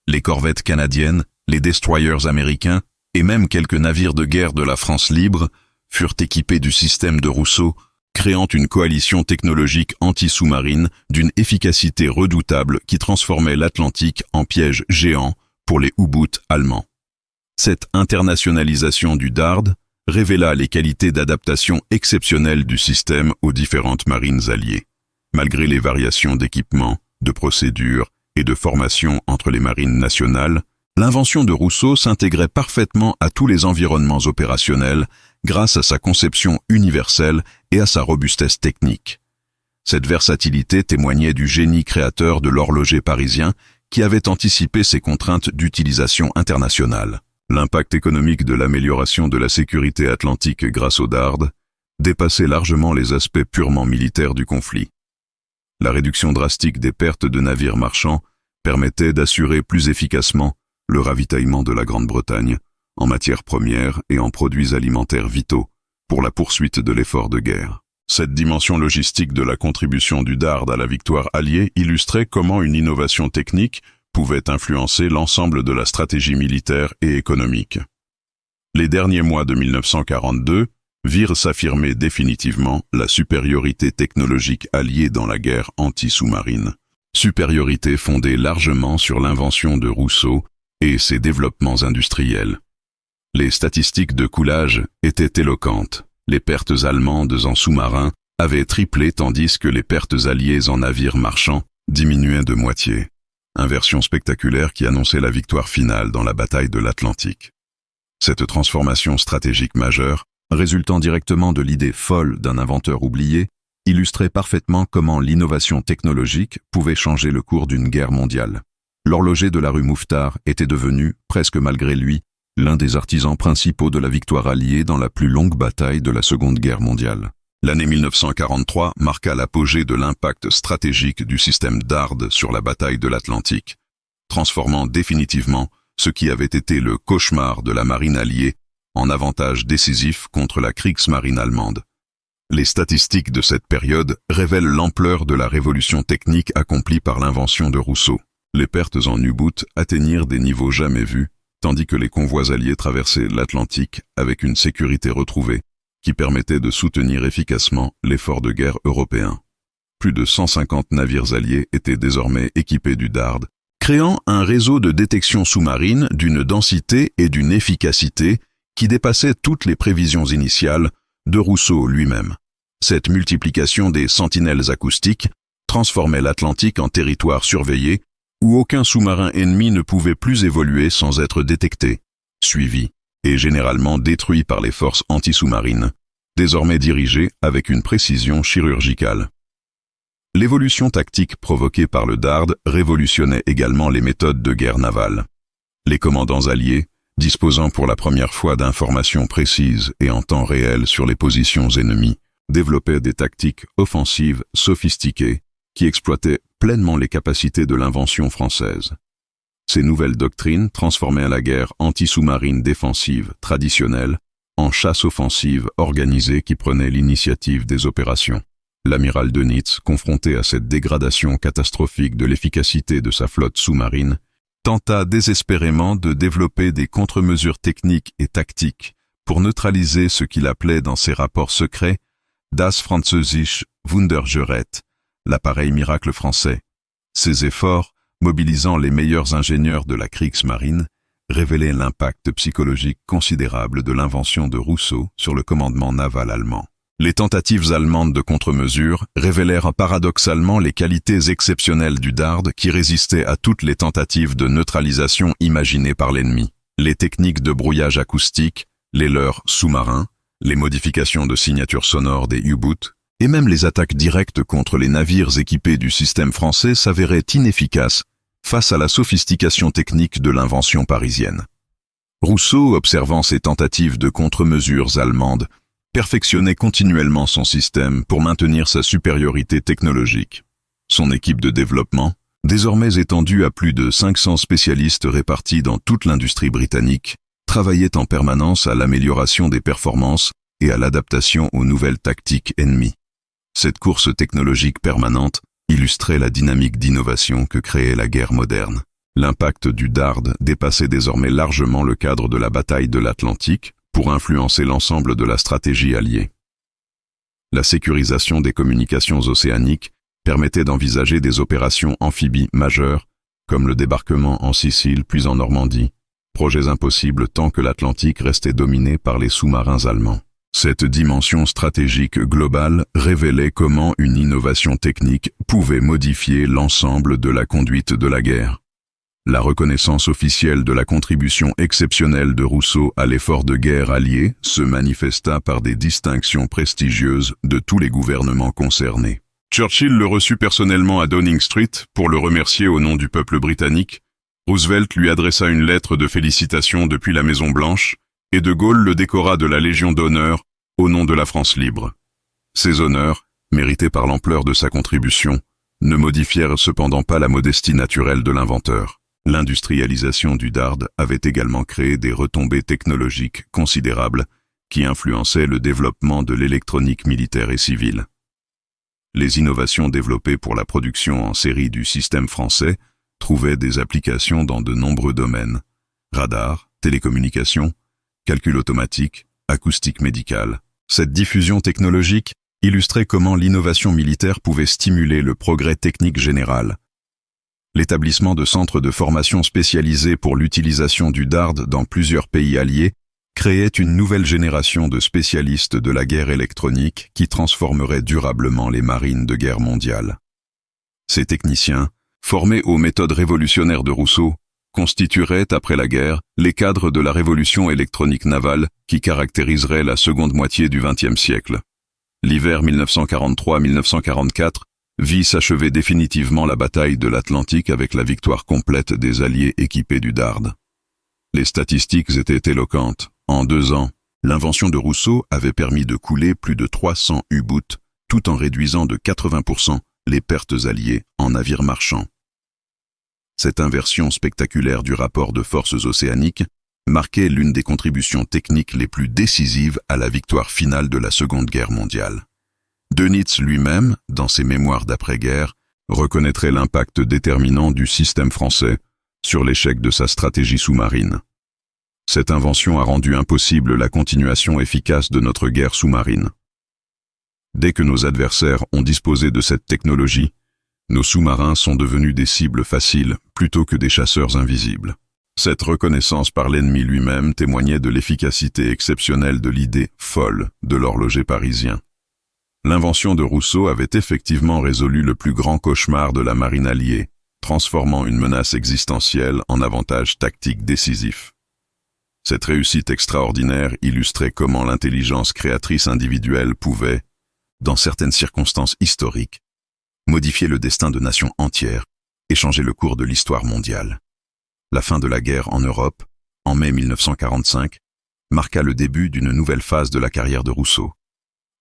A: Les corvettes canadiennes, les destroyers américains et même quelques navires de guerre de la France libre furent équipés du système de Rousseau, créant une coalition technologique anti-sous-marine d'une efficacité redoutable qui transformait l'Atlantique en piège géant pour les U-boots allemands. Cette internationalisation du DARD révéla les qualités d'adaptation exceptionnelles du système aux différentes marines alliées. Malgré les variations d'équipement, de procédures et de formation entre les marines nationales, l'invention de Rousseau s'intégrait parfaitement à tous les environnements opérationnels grâce à sa conception universelle et à sa robustesse technique. Cette versatilité témoignait du génie créateur de l'horloger parisien qui avait anticipé ces contraintes d'utilisation internationale. L'impact économique de l'amélioration de la sécurité atlantique grâce au DARD dépassait largement les aspects purement militaires du conflit. La réduction drastique des pertes de navires marchands permettait d'assurer plus efficacement le ravitaillement de la Grande-Bretagne en matières premières et en produits alimentaires vitaux pour la poursuite de l'effort de guerre. Cette dimension logistique de la contribution du DARD à la victoire alliée illustrait comment une innovation technique pouvait influencer l'ensemble de la stratégie militaire et économique. Les derniers mois de 1942 virent s'affirmer définitivement la supériorité technologique alliée dans la guerre anti-sous-marine. Supériorité fondée largement sur l'invention de Rousseau et ses développements industriels. Les statistiques de coulage étaient éloquentes. Les pertes allemandes en sous-marins avaient triplé tandis que les pertes alliées en navires marchands diminuaient de moitié. Inversion spectaculaire qui annonçait la victoire finale dans la bataille de l'Atlantique. Cette transformation stratégique majeure, résultant directement de l'idée folle d'un inventeur oublié, illustrait parfaitement comment l'innovation technologique pouvait changer le cours d'une guerre mondiale. L'horloger de la rue Mouffetard était devenu, presque malgré lui, l'un des artisans principaux de la victoire alliée dans la plus longue bataille de la Seconde Guerre mondiale. L'année 1943 marqua l'apogée de l'impact stratégique du système DARD sur la bataille de l'Atlantique, transformant définitivement ce qui avait été le cauchemar de la marine alliée en avantage décisif contre la Kriegsmarine allemande. Les statistiques de cette période révèlent l'ampleur de la révolution technique accomplie par l'invention de Rousseau. Les pertes en U-boot atteignirent des niveaux jamais vus, tandis que les convois alliés traversaient l'Atlantique avec une sécurité retrouvée qui permettait de soutenir efficacement l'effort de guerre européen. Plus de 150 navires alliés étaient désormais équipés du DARD, créant un réseau de détection sous-marine d'une densité et d'une efficacité qui dépassait toutes les prévisions initiales de Rousseau lui-même. Cette multiplication des sentinelles acoustiques transformait l'Atlantique en territoire surveillé où aucun sous-marin ennemi ne pouvait plus évoluer sans être détecté, suivi et généralement détruit par les forces anti-sous-marines, désormais dirigées avec une précision chirurgicale. L'évolution tactique provoquée par le DARD révolutionnait également les méthodes de guerre navale. Les commandants alliés, disposant pour la première fois d'informations précises et en temps réel sur les positions ennemies, développaient des tactiques offensives sophistiquées qui exploitaient pleinement les capacités de l'invention française. Ces nouvelles doctrines transformaient la guerre anti-sous-marine défensive traditionnelle en chasse offensive organisée qui prenait l'initiative des opérations. L'amiral Dönitz, confronté à cette dégradation catastrophique de l'efficacité de sa flotte sous-marine, tenta désespérément de développer des contre-mesures techniques et tactiques pour neutraliser ce qu'il appelait dans ses rapports secrets « Das französische Wundergerät », l'appareil miracle français. Ces efforts, mobilisant les meilleurs ingénieurs de la Kriegsmarine, révélaient l'impact psychologique considérable de l'invention de Rousseau sur le commandement naval allemand. Les tentatives allemandes de contre-mesure révélèrent paradoxalement les qualités exceptionnelles du Dard qui résistait à toutes les tentatives de neutralisation imaginées par l'ennemi. Les techniques de brouillage acoustique, les leurres sous-marins, les modifications de signature sonore des U-boots, et même les attaques directes contre les navires équipés du système français s'avéraient inefficaces face à la sophistication technique de l'invention parisienne. Rousseau, observant ces tentatives de contre-mesures allemandes, perfectionnait continuellement son système pour maintenir sa supériorité technologique. Son équipe de développement, désormais étendue à plus de 500 spécialistes répartis dans toute l'industrie britannique, travaillait en permanence à l'amélioration des performances et à l'adaptation aux nouvelles tactiques ennemies. Cette course technologique permanente illustrait la dynamique d'innovation que créait la guerre moderne. L'impact du Dard dépassait désormais largement le cadre de la bataille de l'Atlantique pour influencer l'ensemble de la stratégie alliée. La sécurisation des communications océaniques permettait d'envisager des opérations amphibies majeures, comme le débarquement en Sicile puis en Normandie, projets impossibles tant que l'Atlantique restait dominé par les sous-marins allemands. Cette dimension stratégique globale révélait comment une innovation technique pouvait modifier l'ensemble de la conduite de la guerre. La reconnaissance officielle de la contribution exceptionnelle de Rousseau à l'effort de guerre allié se manifesta par des distinctions prestigieuses de tous les gouvernements concernés. Churchill le reçut personnellement à Downing Street pour le remercier au nom du peuple britannique. Roosevelt lui adressa une lettre de félicitations depuis la Maison-Blanche, et de Gaulle le décora de la Légion d'honneur au nom de la France libre. Ces honneurs, mérités par l'ampleur de sa contribution, ne modifièrent cependant pas la modestie naturelle de l'inventeur. L'industrialisation du Dard avait également créé des retombées technologiques considérables qui influençaient le développement de l'électronique militaire et civile. Les innovations développées pour la production en série du système français trouvaient des applications dans de nombreux domaines: radar, télécommunications, calcul automatique, acoustique médicale. Cette diffusion technologique illustrait comment l'innovation militaire pouvait stimuler le progrès technique général. L'établissement de centres de formation spécialisés pour l'utilisation du Dard dans plusieurs pays alliés créait une nouvelle génération de spécialistes de la guerre électronique qui transformerait durablement les marines de guerre mondiale. Ces techniciens, formés aux méthodes révolutionnaires de Rousseau, constitueraient, après la guerre, les cadres de la révolution électronique navale qui caractériserait la seconde moitié du XXe siècle. L'hiver 1943-1944 vit s'achever définitivement la bataille de l'Atlantique avec la victoire complète des Alliés équipés du Dard. Les statistiques étaient éloquentes. En 2 ans, l'invention de Rousseau avait permis de couler plus de 300 U-boots, tout en réduisant de 80% les pertes alliées en navires marchands. Cette inversion spectaculaire du rapport de forces océaniques marquait l'une des contributions techniques les plus décisives à la victoire finale de la Seconde Guerre mondiale. Dönitz lui-même, dans ses mémoires d'après-guerre, reconnaîtrait l'impact déterminant du système français sur l'échec de sa stratégie sous-marine. Cette invention a rendu impossible la continuation efficace de notre guerre sous-marine. Dès que nos adversaires ont disposé de cette technologie, nos sous-marins sont devenus des cibles faciles plutôt que des chasseurs invisibles. Cette reconnaissance par l'ennemi lui-même témoignait de l'efficacité exceptionnelle de l'idée folle de l'horloger parisien. L'invention de Rousseau avait effectivement résolu le plus grand cauchemar de la marine alliée, transformant une menace existentielle en avantage tactique décisif. Cette réussite extraordinaire illustrait comment l'intelligence créatrice individuelle pouvait, dans certaines circonstances historiques, modifier le destin de nations entières et changer le cours de l'histoire mondiale. La fin de la guerre en Europe, en mai 1945, marqua le début d'une nouvelle phase de la carrière de Rousseau,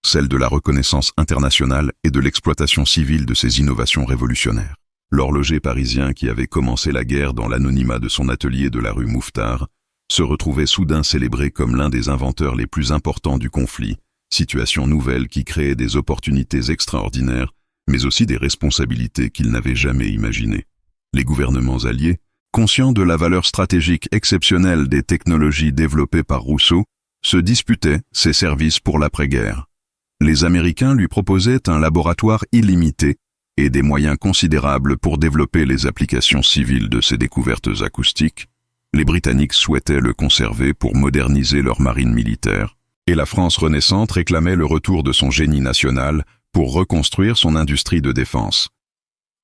A: celle de la reconnaissance internationale et de l'exploitation civile de ses innovations révolutionnaires. L'horloger parisien qui avait commencé la guerre dans l'anonymat de son atelier de la rue Mouffetard se retrouvait soudain célébré comme l'un des inventeurs les plus importants du conflit, situation nouvelle qui créait des opportunités extraordinaires, mais aussi des responsabilités qu'il n'avait jamais imaginées. Les gouvernements alliés, conscients de la valeur stratégique exceptionnelle des technologies développées par Rousseau, se disputaient ses services pour l'après-guerre. Les Américains lui proposaient un laboratoire illimité et des moyens considérables pour développer les applications civiles de ses découvertes acoustiques. Les Britanniques souhaitaient le conserver pour moderniser leur marine militaire, et la France renaissante réclamait le retour de son génie national pour reconstruire son industrie de défense.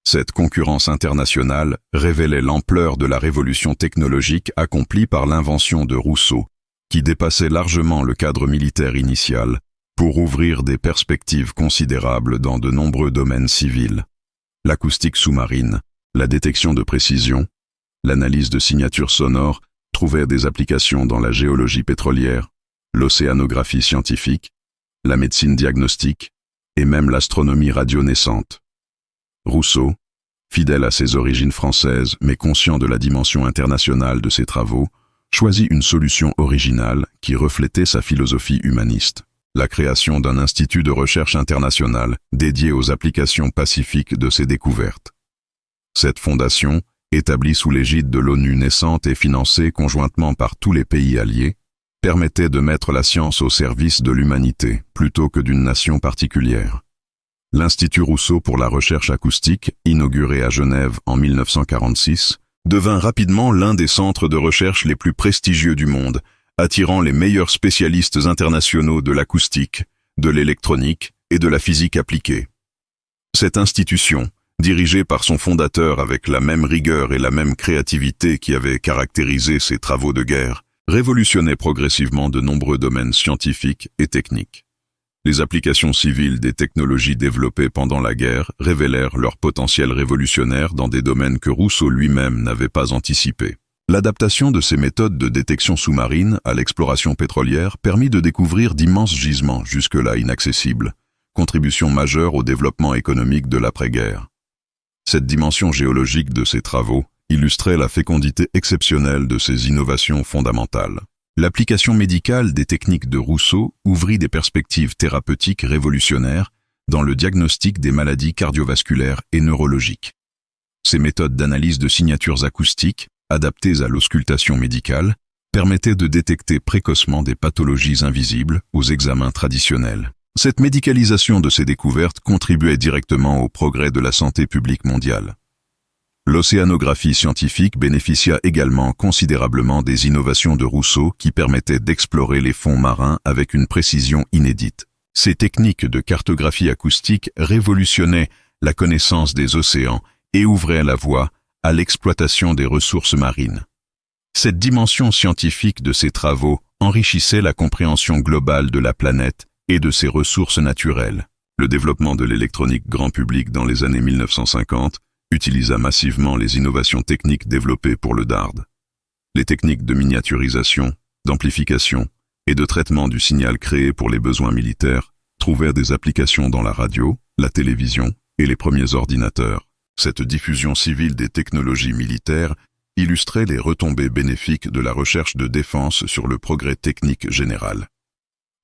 A: Cette concurrence internationale révélait l'ampleur de la révolution technologique accomplie par l'invention de Rousseau, qui dépassait largement le cadre militaire initial, pour ouvrir des perspectives considérables dans de nombreux domaines civils. L'acoustique sous-marine, la détection de précision, l'analyse de signatures sonores trouvaient des applications dans la géologie pétrolière, l'océanographie scientifique, la médecine diagnostique et même l'astronomie radionaissante. Rousseau, fidèle à ses origines françaises mais conscient de la dimension internationale de ses travaux, choisit une solution originale qui reflétait sa philosophie humaniste. La création d'un institut de recherche international dédié aux applications pacifiques de ses découvertes. Cette fondation, établie sous l'égide de l'ONU naissante et financée conjointement par tous les pays alliés, permettait de mettre la science au service de l'humanité plutôt que d'une nation particulière. L'Institut Rousseau pour la recherche acoustique, inauguré à Genève en 1946, devint rapidement l'un des centres de recherche les plus prestigieux du monde, attirant les meilleurs spécialistes internationaux de l'acoustique, de l'électronique et de la physique appliquée. Cette institution, dirigée par son fondateur avec la même rigueur et la même créativité qui avait caractérisé ses travaux de guerre, révolutionnait progressivement de nombreux domaines scientifiques et techniques. Les applications civiles des technologies développées pendant la guerre révélèrent leur potentiel révolutionnaire dans des domaines que Rousseau lui-même n'avait pas anticipés. L'adaptation de ces méthodes de détection sous-marine à l'exploration pétrolière permit de découvrir d'immenses gisements jusque-là inaccessibles, contribution majeure au développement économique de l'après-guerre. Cette dimension géologique de ses travaux illustrait la fécondité exceptionnelle de ses innovations fondamentales. L'application médicale des techniques de Rousseau ouvrit des perspectives thérapeutiques révolutionnaires dans le diagnostic des maladies cardiovasculaires et neurologiques. Ces méthodes d'analyse de signatures acoustiques, adaptées à l'auscultation médicale, permettaient de détecter précocement des pathologies invisibles aux examens traditionnels. Cette médicalisation de ces découvertes contribuait directement au progrès de la santé publique mondiale. L'océanographie scientifique bénéficia également considérablement des innovations de Rousseau qui permettaient d'explorer les fonds marins avec une précision inédite. Ces techniques de cartographie acoustique révolutionnaient la connaissance des océans et ouvraient la voie à l'exploitation des ressources marines. Cette dimension scientifique de ces travaux enrichissait la compréhension globale de la planète et de ses ressources naturelles. Le développement de l'électronique grand public dans les années 1950 utilisa massivement les innovations techniques développées pour le DARD. Les techniques de miniaturisation, d'amplification et de traitement du signal créé pour les besoins militaires trouvèrent des applications dans la radio, la télévision et les premiers ordinateurs. Cette diffusion civile des technologies militaires illustrait les retombées bénéfiques de la recherche de défense sur le progrès technique général.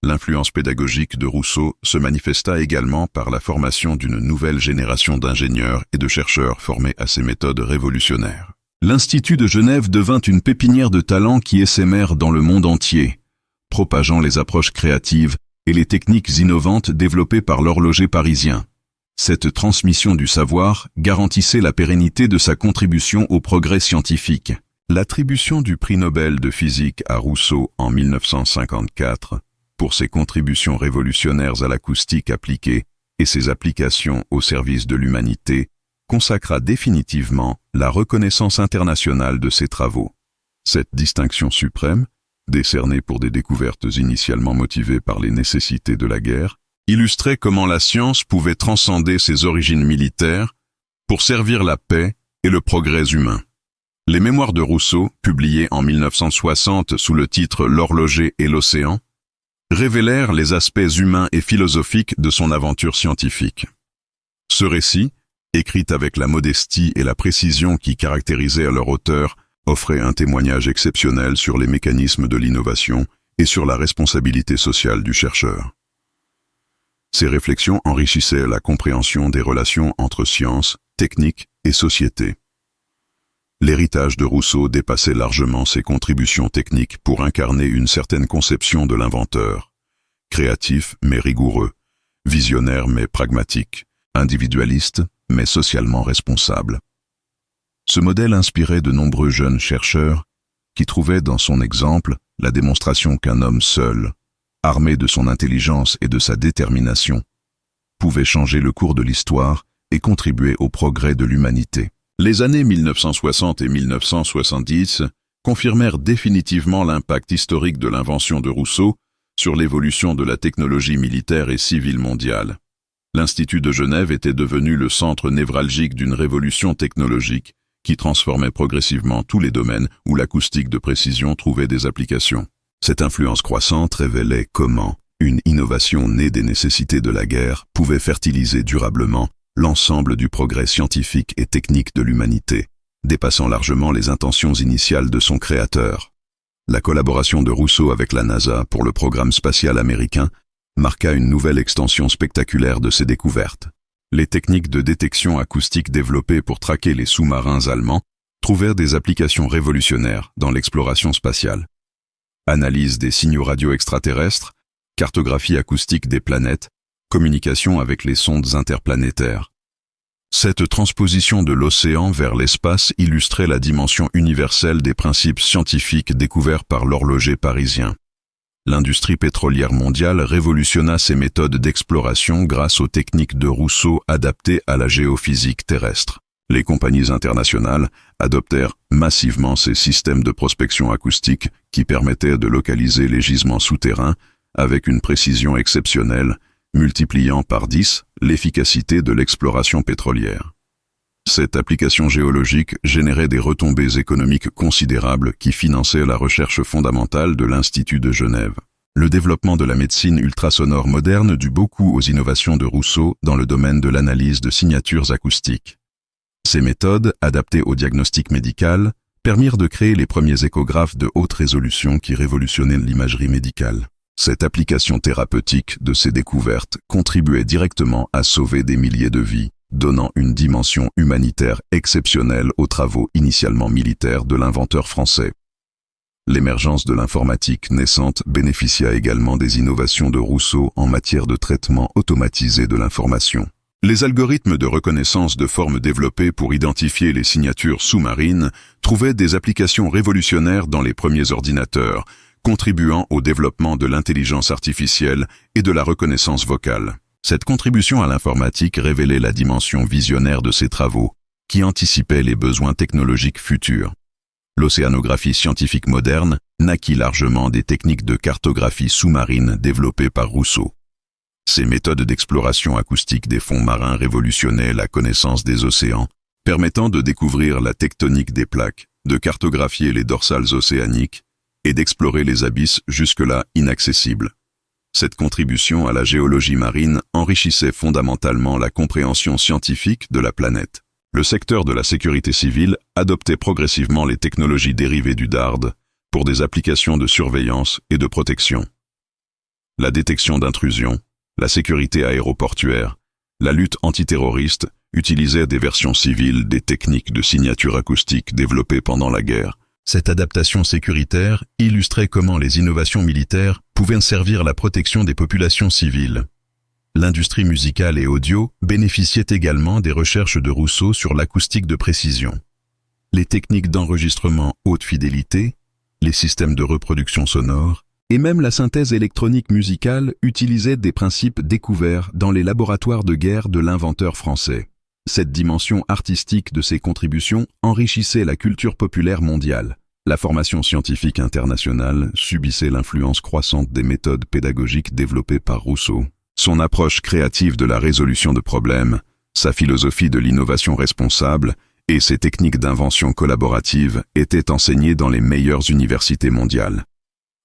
A: L'influence pédagogique de Rousseau se manifesta également par la formation d'une nouvelle génération d'ingénieurs et de chercheurs formés à ces méthodes révolutionnaires. L'Institut de Genève devint une pépinière de talents qui essaimèrent dans le monde entier, propageant les approches créatives et les techniques innovantes développées par l'horloger parisien. Cette transmission du savoir garantissait la pérennité de sa contribution au progrès scientifique. L'attribution du prix Nobel de physique à Rousseau en 1954 pour ses contributions révolutionnaires à l'acoustique appliquée et ses applications au service de l'humanité consacra définitivement la reconnaissance internationale de ses travaux. Cette distinction suprême, décernée pour des découvertes initialement motivées par les nécessités de la guerre, illustrait comment la science pouvait transcender ses origines militaires pour servir la paix et le progrès humain. Les mémoires de Rousseau, publiées en 1960 sous le titre « L'horloger et l'océan », révélèrent les aspects humains et philosophiques de son aventure scientifique. Ce récit, écrites avec la modestie et la précision qui caractérisaient leur auteur, offraient un témoignage exceptionnel sur les mécanismes de l'innovation et sur la responsabilité sociale du chercheur. Ces réflexions enrichissaient la compréhension des relations entre science, technique et société. L'héritage de Rousseau dépassait largement ses contributions techniques pour incarner une certaine conception de l'inventeur, créatif mais rigoureux, visionnaire mais pragmatique, individualiste mais socialement responsable. Ce modèle inspirait de nombreux jeunes chercheurs qui trouvaient dans son exemple la démonstration qu'un homme seul, armé de son intelligence et de sa détermination, pouvait changer le cours de l'histoire et contribuer au progrès de l'humanité. Les années 1960 et 1970 confirmèrent définitivement l'impact historique de l'invention de Rousseau sur l'évolution de la technologie militaire et civile mondiale. L'Institut de Genève était devenu le centre névralgique d'une révolution technologique qui transformait progressivement tous les domaines où l'acoustique de précision trouvait des applications. Cette influence croissante révélait comment une innovation née des nécessités de la guerre pouvait fertiliser durablement l'ensemble du progrès scientifique et technique de l'humanité, dépassant largement les intentions initiales de son créateur. La collaboration de Rousseau avec la NASA pour le programme spatial américain marqua une nouvelle extension spectaculaire de ses découvertes. Les techniques de détection acoustique développées pour traquer les sous-marins allemands trouvèrent des applications révolutionnaires dans l'exploration spatiale. Analyse des signaux radio extraterrestres, cartographie acoustique des planètes, communication avec les sondes interplanétaires. Cette transposition de l'océan vers l'espace illustrait la dimension universelle des principes scientifiques découverts par l'horloger parisien. L'industrie pétrolière mondiale révolutionna ses méthodes d'exploration grâce aux techniques de Rousseau adaptées à la géophysique terrestre. Les compagnies internationales adoptèrent massivement ces systèmes de prospection acoustique qui permettaient de localiser les gisements souterrains avec une précision exceptionnelle, multipliant par 10 l'efficacité de l'exploration pétrolière. Cette application géologique générait des retombées économiques considérables qui finançaient la recherche fondamentale de l'Institut de Genève. Le développement de la médecine ultrasonore moderne dut beaucoup aux innovations de Rousseau dans le domaine de l'analyse de signatures acoustiques. Ces méthodes, adaptées au diagnostic médical, permirent de créer les premiers échographes de haute résolution qui révolutionnaient l'imagerie médicale. Cette application thérapeutique de ces découvertes contribuait directement à sauver des milliers de vies, donnant une dimension humanitaire exceptionnelle aux travaux initialement militaires de l'inventeur français. L'émergence de l'informatique naissante bénéficia également des innovations de Rousseau en matière de traitement automatisé de l'information. Les algorithmes de reconnaissance de formes développés pour identifier les signatures sous-marines trouvaient des applications révolutionnaires dans les premiers ordinateurs, contribuant au développement de l'intelligence artificielle et de la reconnaissance vocale. Cette contribution à l'informatique révélait la dimension visionnaire de ces travaux, qui anticipaient les besoins technologiques futurs. L'océanographie scientifique moderne naquit largement des techniques de cartographie sous-marine développées par Rousseau. Ces méthodes d'exploration acoustique des fonds marins révolutionnaient la connaissance des océans, permettant de découvrir la tectonique des plaques, de cartographier les dorsales océaniques et d'explorer les abysses jusque-là inaccessibles. Cette contribution à la géologie marine enrichissait fondamentalement la compréhension scientifique de la planète. Le secteur de la sécurité civile adoptait progressivement les technologies dérivées du DARD pour des applications de surveillance et de protection. La détection d'intrusions, la sécurité aéroportuaire, la lutte antiterroriste utilisaient des versions civiles des techniques de signature acoustique développées pendant la guerre. Cette adaptation sécuritaire illustrait comment les innovations militaires pouvaient servir la protection des populations civiles. L'industrie musicale et audio bénéficiait également des recherches de Rousseau sur l'acoustique de précision. Les techniques d'enregistrement haute fidélité, les systèmes de reproduction sonore, et même la synthèse électronique musicale utilisaient des principes découverts dans les laboratoires de guerre de l'inventeur français. Cette dimension artistique de ses contributions enrichissait la culture populaire mondiale. La formation scientifique internationale subissait l'influence croissante des méthodes pédagogiques développées par Rousseau. Son approche créative de la résolution de problèmes, sa philosophie de l'innovation responsable et ses techniques d'invention collaborative étaient enseignées dans les meilleures universités mondiales.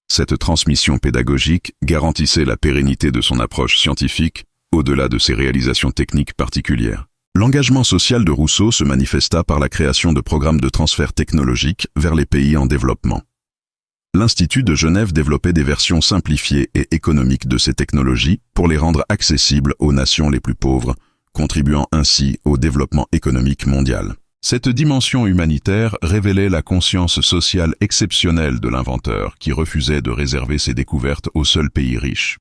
A: Cette transmission pédagogique garantissait la pérennité de son approche scientifique au-delà de ses réalisations techniques particulières. L'engagement social de Rousseau se manifesta par la création de programmes de transfert technologique vers les pays en développement. L'Institut de Genève développait des versions simplifiées et économiques de ces technologies pour les rendre accessibles aux nations les plus pauvres, contribuant ainsi au développement économique mondial. Cette dimension humanitaire révélait la conscience sociale exceptionnelle de l'inventeur qui refusait de réserver ses découvertes aux seuls pays riches.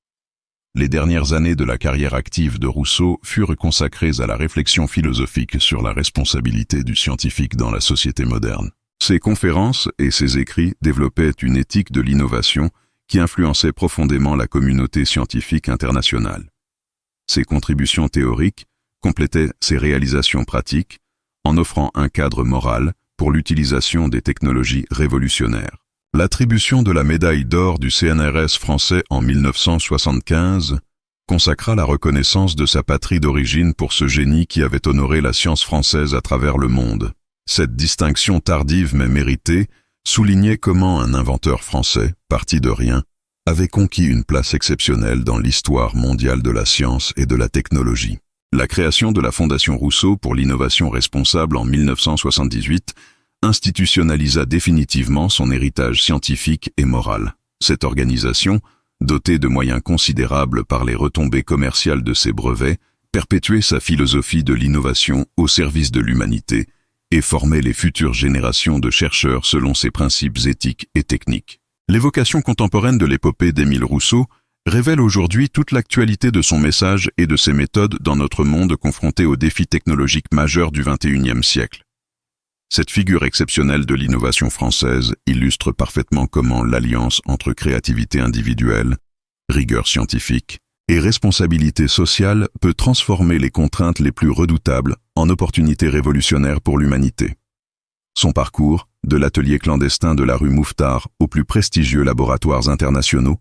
A: Les dernières années de la carrière active de Rousseau furent consacrées à la réflexion philosophique sur la responsabilité du scientifique dans la société moderne. Ses conférences et ses écrits développaient une éthique de l'innovation qui influençait profondément la communauté scientifique internationale. Ses contributions théoriques complétaient ses réalisations pratiques en offrant un cadre moral pour l'utilisation des technologies révolutionnaires. L'attribution de la médaille d'or du CNRS français en 1975 consacra la reconnaissance de sa patrie d'origine pour ce génie qui avait honoré la science française à travers le monde. Cette distinction tardive mais méritée soulignait comment un inventeur français, parti de rien, avait conquis une place exceptionnelle dans l'histoire mondiale de la science et de la technologie. La création de la Fondation Rousseau pour l'innovation responsable en 1978 institutionnalisa définitivement son héritage scientifique et moral. Cette organisation, dotée de moyens considérables par les retombées commerciales de ses brevets, perpétuait sa philosophie de l'innovation au service de l'humanité et formait les futures générations de chercheurs selon ses principes éthiques et techniques. L'évocation contemporaine de l'épopée d'Émile Rousseau révèle aujourd'hui toute l'actualité de son message et de ses méthodes dans notre monde confronté aux défis technologiques majeurs du XXIe siècle. Cette figure exceptionnelle de l'innovation française illustre parfaitement comment l'alliance entre créativité individuelle, rigueur scientifique et responsabilité sociale peut transformer les contraintes les plus redoutables en opportunités révolutionnaires pour l'humanité. Son parcours, de l'atelier clandestin de la rue Mouffetard aux plus prestigieux laboratoires internationaux,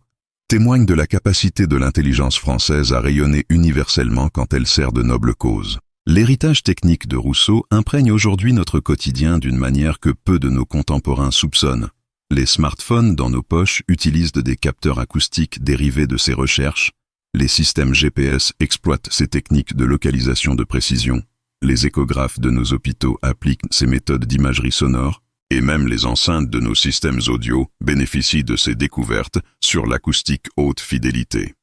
A: témoigne de la capacité de l'intelligence française à rayonner universellement quand elle sert de noble cause. L'héritage technique de Rousseau imprègne aujourd'hui notre quotidien d'une manière que peu de nos contemporains soupçonnent. Les smartphones dans nos poches utilisent des capteurs acoustiques dérivés de ces recherches, les systèmes GPS exploitent ces techniques de localisation de précision, les échographes de nos hôpitaux appliquent ces méthodes d'imagerie sonore, et même les enceintes de nos systèmes audio bénéficient de ces découvertes sur l'acoustique haute fidélité.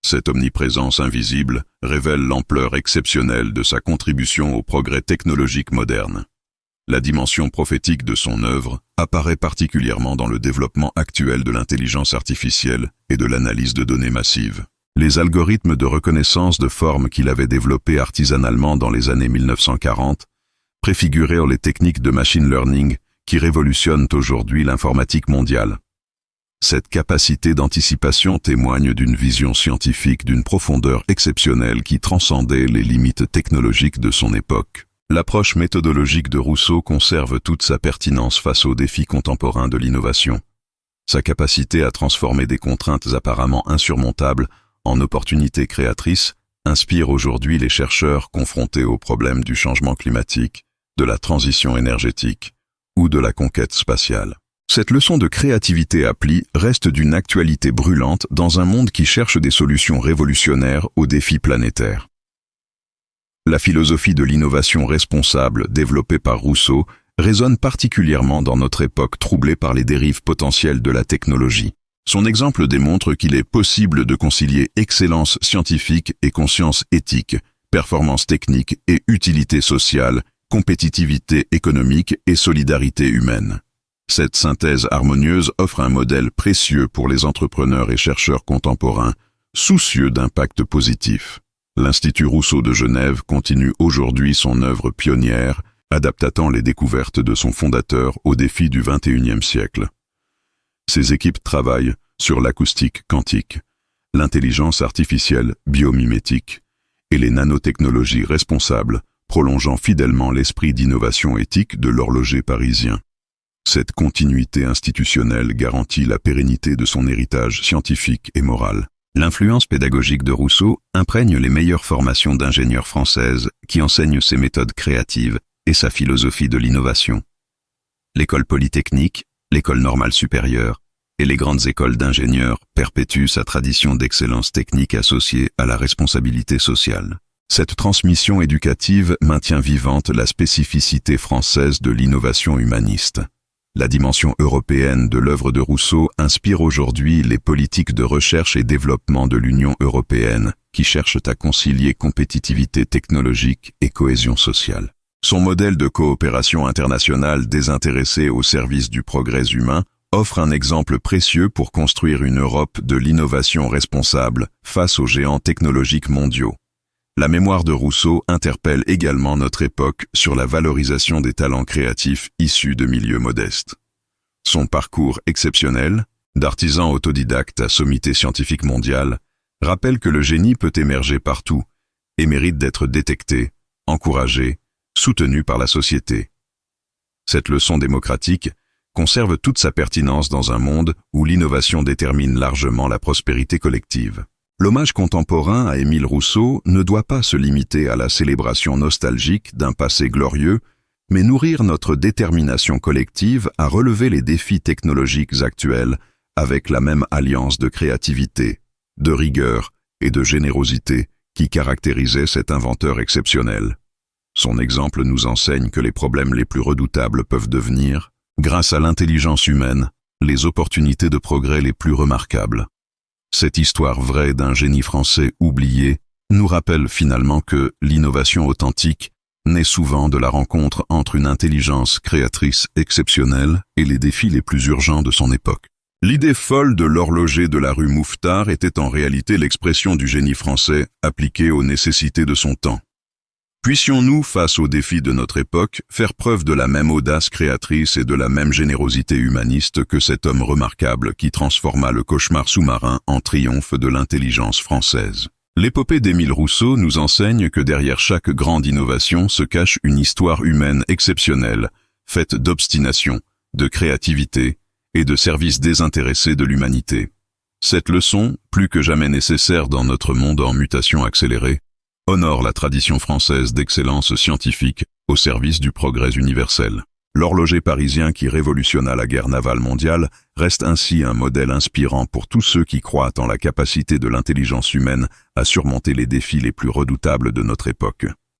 A: Cette omniprésence invisible révèle l'ampleur exceptionnelle de sa contribution au progrès technologique moderne. La dimension prophétique de son œuvre apparaît particulièrement dans le développement actuel de l'intelligence artificielle et de l'analyse de données massives. Les algorithmes de reconnaissance de formes qu'il avait développés artisanalement dans les années 1940 préfigurèrent les techniques de machine learning qui révolutionnent aujourd'hui l'informatique mondiale. Cette capacité d'anticipation témoigne d'une vision scientifique d'une profondeur exceptionnelle qui transcendait les limites technologiques de son époque. L'approche méthodologique de Rousseau conserve toute sa pertinence face aux défis contemporains de l'innovation. Sa capacité à transformer des contraintes apparemment insurmontables en opportunités créatrices inspire aujourd'hui les chercheurs confrontés aux problèmes du changement climatique, de la transition énergétique ou de la conquête spatiale. Cette leçon de créativité appliquée reste d'une actualité brûlante dans un monde qui cherche des solutions révolutionnaires aux défis planétaires. La philosophie de l'innovation responsable développée par Rousseau résonne particulièrement dans notre époque troublée par les dérives potentielles de la technologie. Son exemple démontre qu'il est possible de concilier excellence scientifique et conscience éthique, performance technique et utilité sociale, compétitivité économique et solidarité humaine. Cette synthèse harmonieuse offre un modèle précieux pour les entrepreneurs et chercheurs contemporains, soucieux d'impact positif. L'Institut Rousseau de Genève continue aujourd'hui son œuvre pionnière, adaptant les découvertes de son fondateur aux défis du XXIe siècle. Ses équipes travaillent sur l'acoustique quantique, l'intelligence artificielle biomimétique et les nanotechnologies responsables, prolongeant fidèlement l'esprit d'innovation éthique de l'horloger parisien. Cette continuité institutionnelle garantit la pérennité de son héritage scientifique et moral. L'influence pédagogique de Rousseau imprègne les meilleures formations d'ingénieurs françaises qui enseignent ses méthodes créatives et sa philosophie de l'innovation. L'école polytechnique, l'école normale supérieure et les grandes écoles d'ingénieurs perpétuent sa tradition d'excellence technique associée à la responsabilité sociale. Cette transmission éducative maintient vivante la spécificité française de l'innovation humaniste. La dimension européenne de l'œuvre de Rousseau inspire aujourd'hui les politiques de recherche et développement de l'Union européenne, qui cherchent à concilier compétitivité technologique et cohésion sociale. Son modèle de coopération internationale désintéressée au service du progrès humain offre un exemple précieux pour construire une Europe de l'innovation responsable face aux géants technologiques mondiaux. La mémoire de Rousseau interpelle également notre époque sur la valorisation des talents créatifs issus de milieux modestes. Son parcours exceptionnel, d'artisan autodidacte à sommité scientifique mondiale, rappelle que le génie peut émerger partout et mérite d'être détecté, encouragé, soutenu par la société. Cette leçon démocratique conserve toute sa pertinence dans un monde où l'innovation détermine largement la prospérité collective. L'hommage contemporain à Émile Rousseau ne doit pas se limiter à la célébration nostalgique d'un passé glorieux, mais nourrir notre détermination collective à relever les défis technologiques actuels avec la même alliance de créativité, de rigueur et de générosité qui caractérisait cet inventeur exceptionnel. Son exemple nous enseigne que les problèmes les plus redoutables peuvent devenir, grâce à l'intelligence humaine, les opportunités de progrès les plus remarquables. Cette histoire vraie d'un génie français oublié nous rappelle finalement que l'innovation authentique naît souvent de la rencontre entre une intelligence créatrice exceptionnelle et les défis les plus urgents de son époque. L'idée folle de l'horloger de la rue Mouffetard était en réalité l'expression du génie français appliqué aux nécessités de son temps. Puissions-nous, face aux défis de notre époque, faire preuve de la même audace créatrice et de la même générosité humaniste que cet homme remarquable qui transforma le cauchemar sous-marin en triomphe de l'intelligence française. L'épopée d'Émile Rousseau nous enseigne que derrière chaque grande innovation se cache une histoire humaine exceptionnelle, faite d'obstination, de créativité et de service désintéressé de l'humanité. Cette leçon, plus que jamais nécessaire dans notre monde en mutation accélérée, honore la tradition française d'excellence scientifique au service du progrès universel. L'horloger parisien qui révolutionna la guerre navale mondiale reste ainsi un modèle inspirant pour tous ceux qui croient en la capacité de l'intelligence humaine à surmonter les défis les plus redoutables de notre époque.